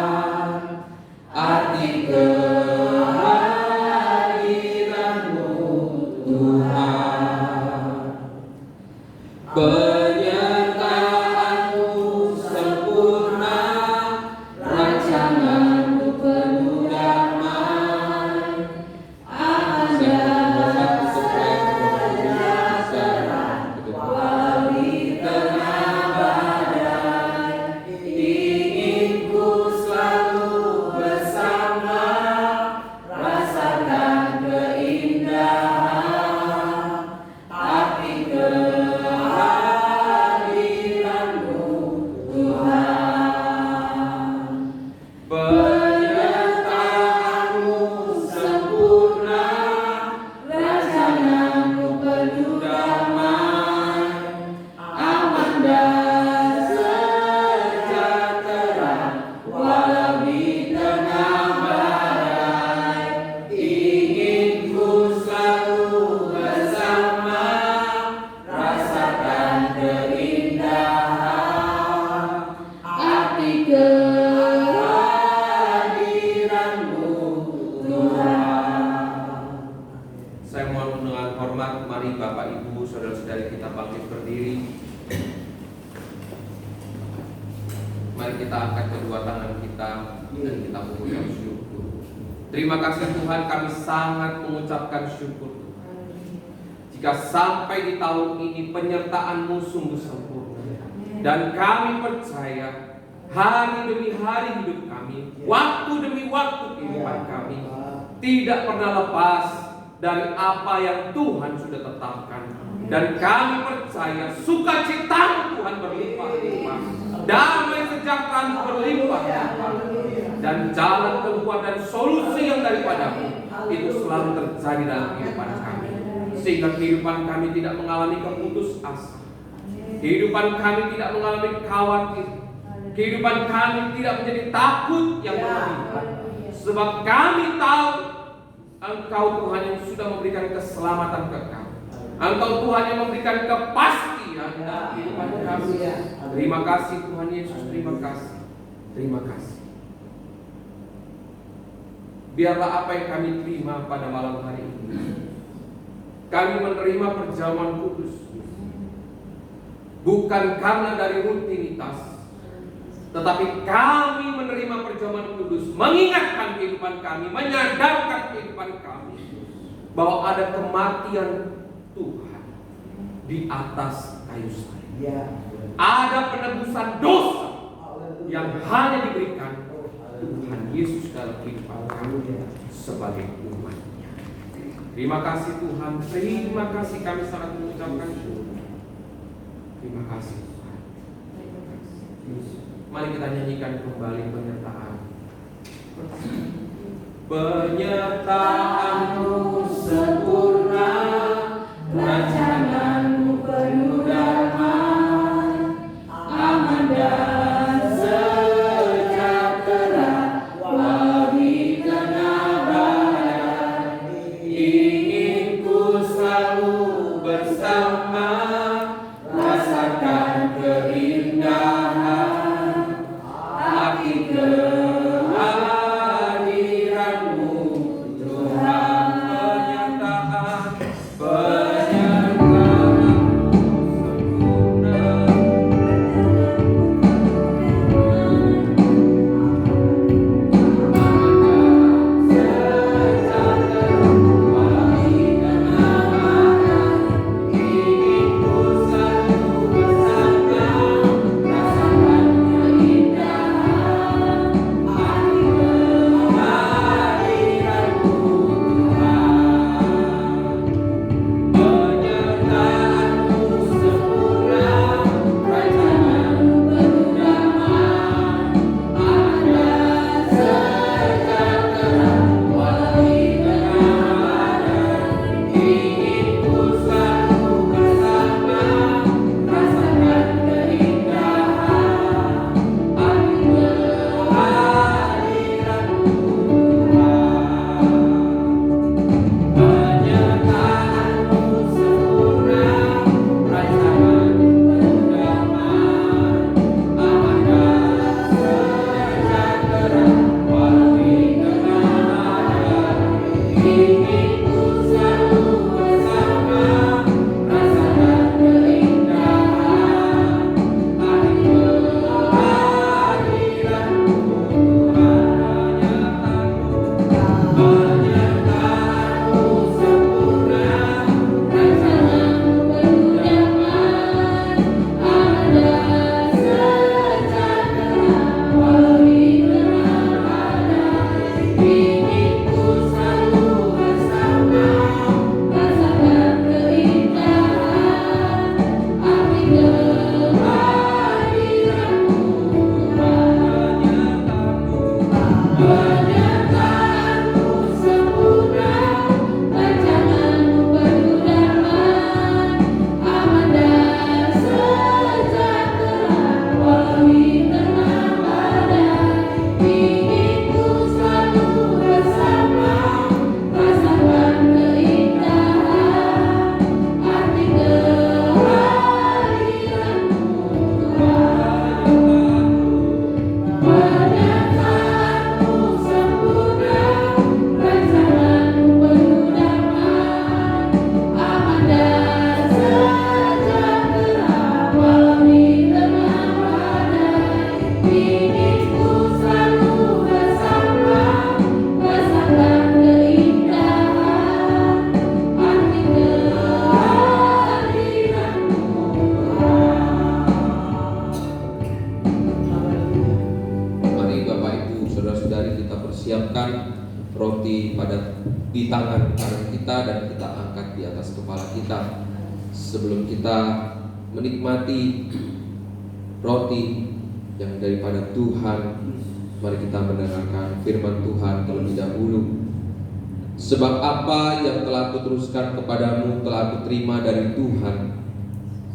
arti kehadiran-Mu Tuhan. Penyertaan-Mu sempurna, rancangan-Mu penuh damai, aman dan sejahtera walau di tengah badai. Inginku selalu bersama, rasakan keindahan arti kehadiran-Mu Ibu, saudara-saudari kita bangkit berdiri. Mari kita angkat kedua tangan kita dan kita mengucap syukur. Terima kasih Tuhan, kami sangat mengucapkan syukur Tuhan. Jika sampai di tahun ini penyertaan-Mu sungguh sempurna. Dan kami percaya hari demi hari hidup kami, waktu demi waktu kehidupan kami tidak pernah lepas dari apa yang Tuhan sudah tetapkan. Dan kami percaya sukacita Tuhan berlimpah-limpah, damai sejahtera berlimpah-limpah, dan jalan keluar dan solusi yang daripada-Mu itu selalu terjadi dalam kehidupan kami, sehingga kehidupan kami tidak mengalami keputus asa, kehidupan kami tidak mengalami khawatir, kehidupan kami tidak menjadi takut yang berlebihan, sebab kami tahu Engkau Tuhan yang sudah memberikan keselamatan ke kami. Engkau Tuhan yang memberikan kepastian dalam kehidupan kami. Terima kasih Tuhan Yesus, terima kasih. Terima kasih. Biarlah apa yang kami terima pada malam hari ini, kami menerima perjamuan kudus bukan karena dari rutinitas, tetapi kami menerima perjamuan kudus mengingatkan kehidupan kami, menyadarkan kehidupan kami bahwa ada kematian Tuhan di atas kayu salib. Ada penebusan dosa yang hanya diberikan Tuhan Yesus dalam kehidupan kami sebagai umat-Nya. Terima kasih Tuhan, terima kasih, kami sangat mengucapkan syukur. Terima kasih Tuhan. Mari kita nyanyikan kembali penyertaan. Penyertaan-Mu sempurna, rancangan-Mu penuh damai, aman dan sejahtera, walau di tengah badai. Ingin ku selalu bersama, rasakan keindahan arti kehadiran-Mu Tuhan. di tangan kanan kita dan kita angkat di atas kepala kita. Sebelum kita menikmati roti yang daripada Tuhan, mari kita mendengarkan firman Tuhan terlebih dahulu. Sebab apa yang telah kuteruskan kepadamu telah kuterima dari Tuhan,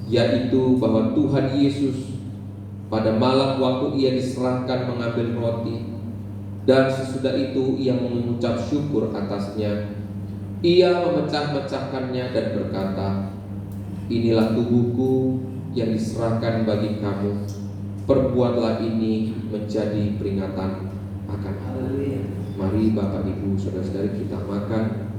yaitu bahwa Tuhan Yesus pada malam waktu ia diserahkan mengambil roti, dan sesudah itu ia mengucap syukur atasnya. Ia memecah-mecahkannya dan berkata, inilah tubuhku yang diserahkan bagi kamu. Perbuatlah ini menjadi peringatan akan aku. Mari Bapak Ibu Saudara-saudari kita makan.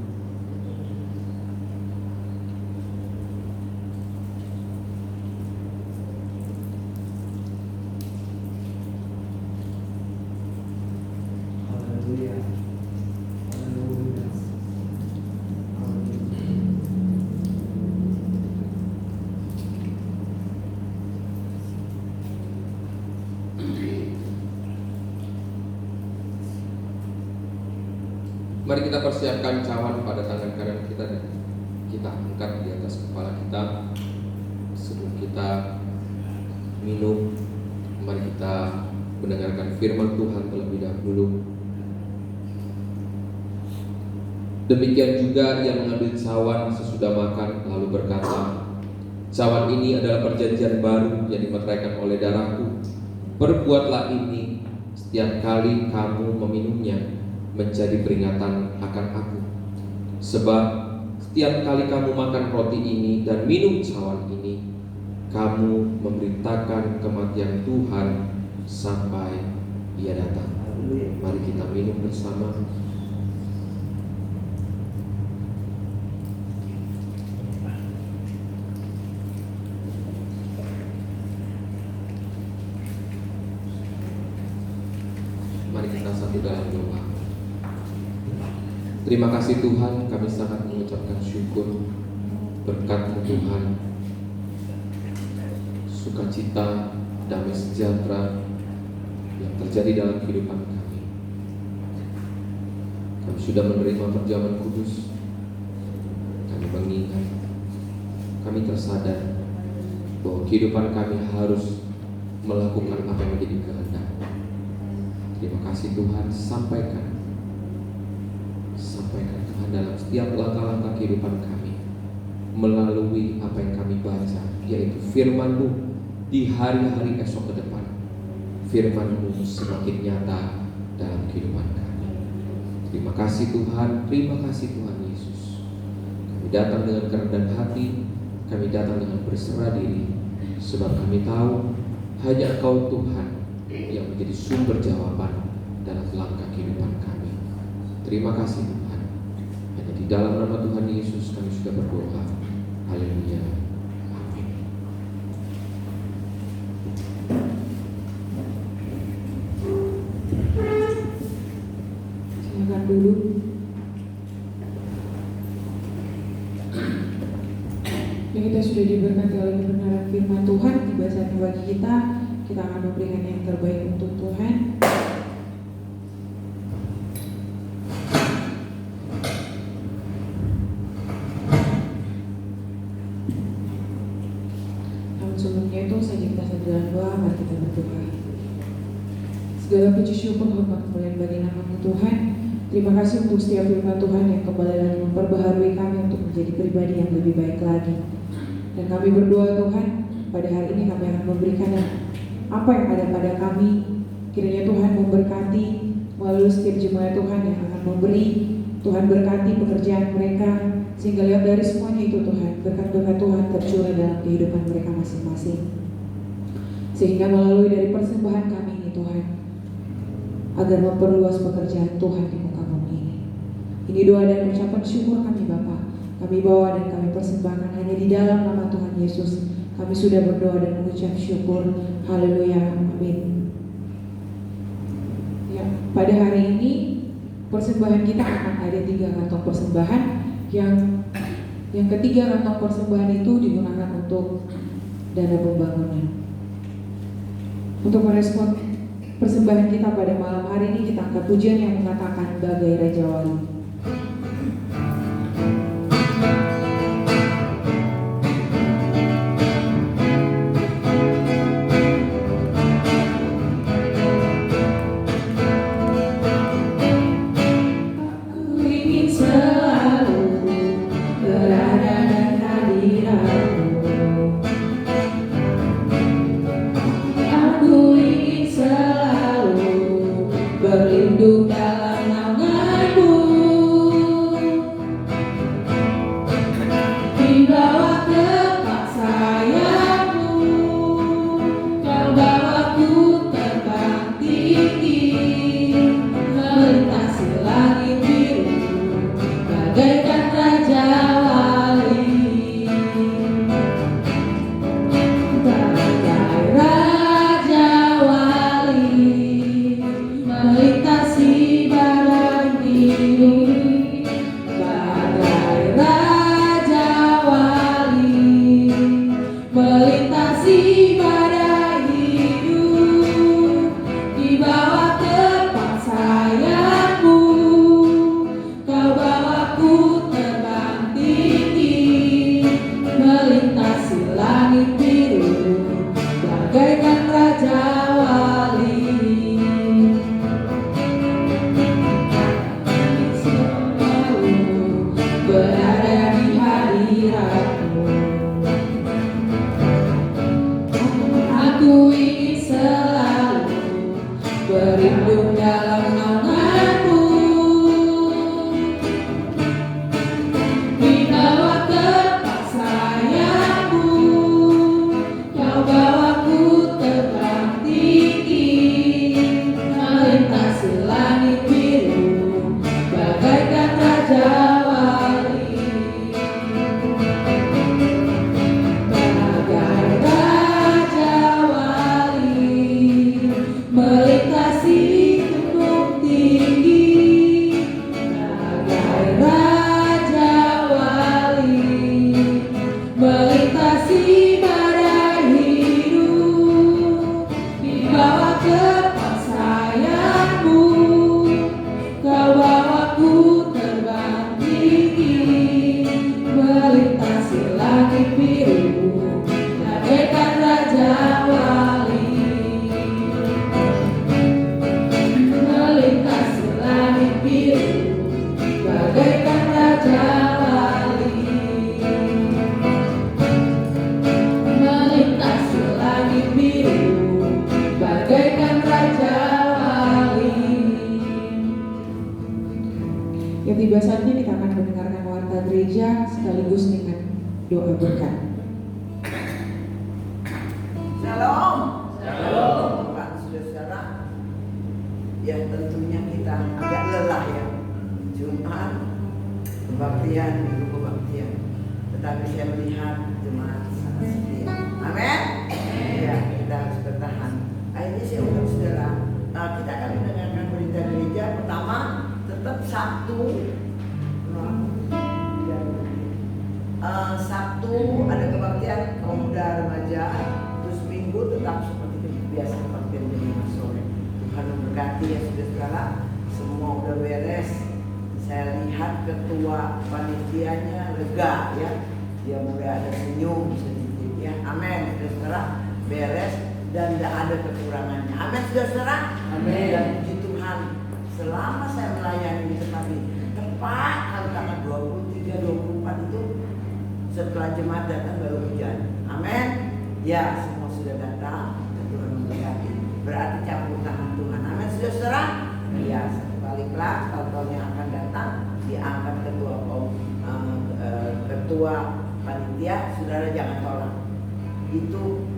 Mari kita persiapkan cawan pada tangan kanan kita dan kita angkat di atas kepala kita. Sebelum kita minum, mari kita mendengarkan firman Tuhan terlebih dahulu. Demikian juga ia mengambil cawan sesudah makan lalu berkata, cawan ini adalah perjanjian baru yang dimeteraikan oleh darahku. Perbuatlah ini setiap kali kamu meminumnya menjadi peringatan akan aku. Sebab setiap kali kamu makan roti ini dan minum cawan ini, kamu memberitakan kematian Tuhan sampai Ia datang. Mari kita minum bersama. Mari kita satu dalam doa. Terima kasih Tuhan, kami sangat mengucapkan syukur berkat Tuhan, sukacita, damai sejahtera yang terjadi dalam kehidupan kami. Kami sudah menerima perjamuan kudus. Kami mengingat, kami tersadar bahwa kehidupan kami harus melakukan apa yang menjadi kehendak. Terima kasih Tuhan, sampaikan Tuhan dalam setiap langkah-langkah kehidupan kami melalui apa yang kami baca, yaitu firman-Mu di hari-hari esok ke depan. Firman-Mu semakin nyata dalam kehidupan kami. Terima kasih Tuhan, terima kasih Tuhan Yesus. Kami datang dengan kerendahan hati, kami datang dengan berserah diri, sebab kami tahu hanya Engkau Tuhan yang menjadi sumber jawaban dalam langkah kehidupan kami. Terima kasih Tuhan. Hanya di dalam nama Tuhan Yesus kami sudah berdoa. Haleluya. Amin. Silakan dulu. Yang kita sudah diberkati oleh kebenaran firman Tuhan, tiba saatnya bagi kita akan memberikan yang terbaik untuk Tuhan. Sebelumnya itu saja kita sedang doa, mari kita berdoa. Segala puji syukur hormat kemuliaan bagi nama-Mu Tuhan. Terima kasih untuk setiap firman Tuhan yang kembali lagi memperbaharui kami untuk menjadi pribadi yang lebih baik lagi. Dan kami berdoa Tuhan, pada hari ini kami akan memberikan apa yang ada pada kami. Kiranya Tuhan memberkati melalui setiap jemaat Tuhan yang akan memberi. Tuhan berkati pekerjaan mereka, sehingga lihat dari semuanya itu Tuhan, berkat-berkat Tuhan tercurah dalam kehidupan mereka masing-masing. Sehingga melalui dari persembahan kami ini Tuhan, agar memperluas pekerjaan Tuhan di muka bumi ini. Ini doa dan ucapan syukur kami Bapa. Kami bawa dan kami persembahkan hanya di dalam nama Tuhan Yesus. Kami sudah berdoa dan mengucap syukur. Haleluya. Amin. Ya, pada hari ini persembahan kita akan ada 3 kantong persembahan. Yang ketiga kantong persembahan itu digunakan untuk dana pembangunan. Untuk merespon persembahan kita pada malam hari ini, kita angkat pujian yang mengatakan bagai Raja Wali. melintasi badai hidup, di bawah tepat sayapmu, kau bawaku terbang tinggi, melintasi langit biru, bagaikan raja wali. Selalu berada di hadiratmu, aku ingin selalu berlindung dalam naunganmu, di bawah tepat sayapmu, kau bawaku terbang tinggi, melintasi langit biru, bagaikan raja wali. Bagai raja wali, melintasi gunung tinggi, bagai raja wali, melintasi badai hidup, di bawah tepat sayapmu, kau bawaku terbang tinggi, melintasi langit biru, bagaikan raja wali, melintasi langit biru, bagaikan raja wali, melintasi langit biru, bagaikan raja wali. Yang tiba saatnya kita akan mendengarkan warta gereja sekaligus dengan doa berkat. Shalom. Shalom. Pak saudara, ya tentunya kita agak lelah ya. Jumat kebaktian, minggu kebaktian. Tetapi saya melihat jemaat sangat setia. Amin. Ya, kita harus bertahan. Akhirnya saya undang saudara, kita akan mendengarkan berita gereja. Pertama, tetap Sabtu. Sabtu ada kebaktian kaum muda remaja, terus Minggu tetap seperti biasa kebaktian jam 5 sore. Tuhan memberkati ya saudara, semua udah beres. Saya lihat ketua panitianya lega ya, dia mulai ada senyum sedikit ya. Amin saudara, beres dan tidak ada kekurangannya. Amin saudara. Amin. Dan puji Tuhan, selama saya melayani di tempat ini tepat kalau tanggal 23-24 itu setelah jemaat datang baru hujan. Amin. Ya, semua sudah datang dan Tuhan memberkati. Berarti campur tangan Tuhan. Amin saudara. Ya, satu kali kelak tahun yang akan datang diangkat ketua panitia. Saudara jangan tolak. Itu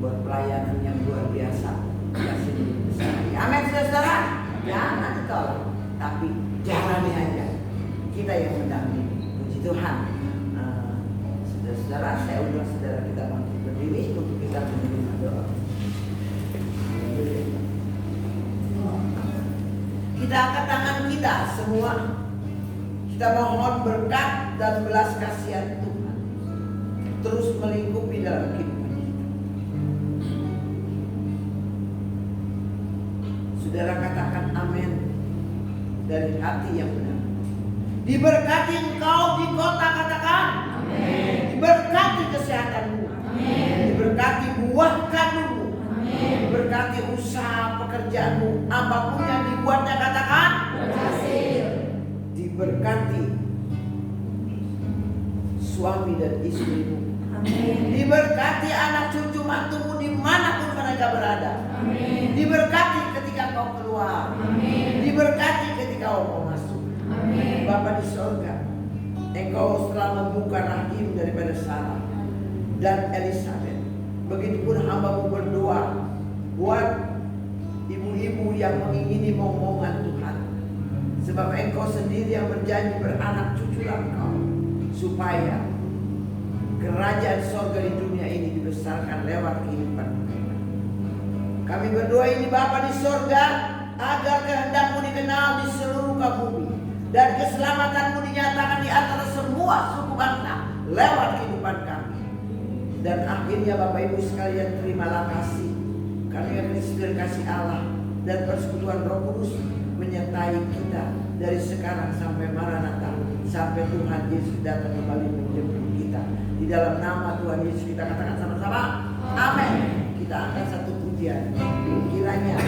buat pelayanan yang luar biasa. Kasih besar. Amin saudara. Jangan ditolak, tapi jalani aja. Kita yang mendampingi. Puji Tuhan. Saudara, saya undang saudara kita bangkit berdiri untuk kita menerima doa. Kita angkat tangan kita semua. Kita mohon berkat dan belas kasihan Tuhan terus melingkupi dalam kehidupan kita. Saudara katakan amin dari hati yang benar. Diberkati engkau di kota, katakan amin. Diberkati kesehatanmu, amin. Diberkati buah kandungmu, amin. Diberkati usaha pekerjaanmu, apapun yang dibuatnya, katakan berhasil. Diberkati suami dan istrimu, amin. Diberkati anak cucu mantumu dimanapun mereka berada, amin. Diberkati ketika kau keluar, amin. Diberkati ketika kau masuk, amin. Bapa di surga, Engkau telah membuka rahim daripada Sarah dan Elizabeth. Begitupun hamba-Mu berdoa buat ibu-ibu yang mengingini momongan Tuhan. Sebab Engkau sendiri yang berjanji beranak cuculah Engkau, supaya kerajaan sorga di dunia ini dibesarkan lewat kehidupan mereka. Kami berdoa ini Bapa di sorga, agar kehendak-Mu dikenal di seluruh bumi dan keselamatan-Mu dinyatakan di antara semua suku bangsa lewat kehidupan kami. Dan akhirnya Bapak Ibu sekalian, terimalah kasih, karena Kristus kasih Allah dan persekutuan Roh Kudus menyertai kita dari sekarang sampai Maranatha, sampai Tuhan Yesus datang kembali menjemput kita. Di dalam nama Tuhan Yesus kita katakan sama-sama, amin. Kita angkat satu pujian, kiranya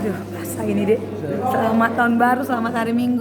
Aduh, rasa ini deh. Selamat tahun baru, selamat hari Minggu.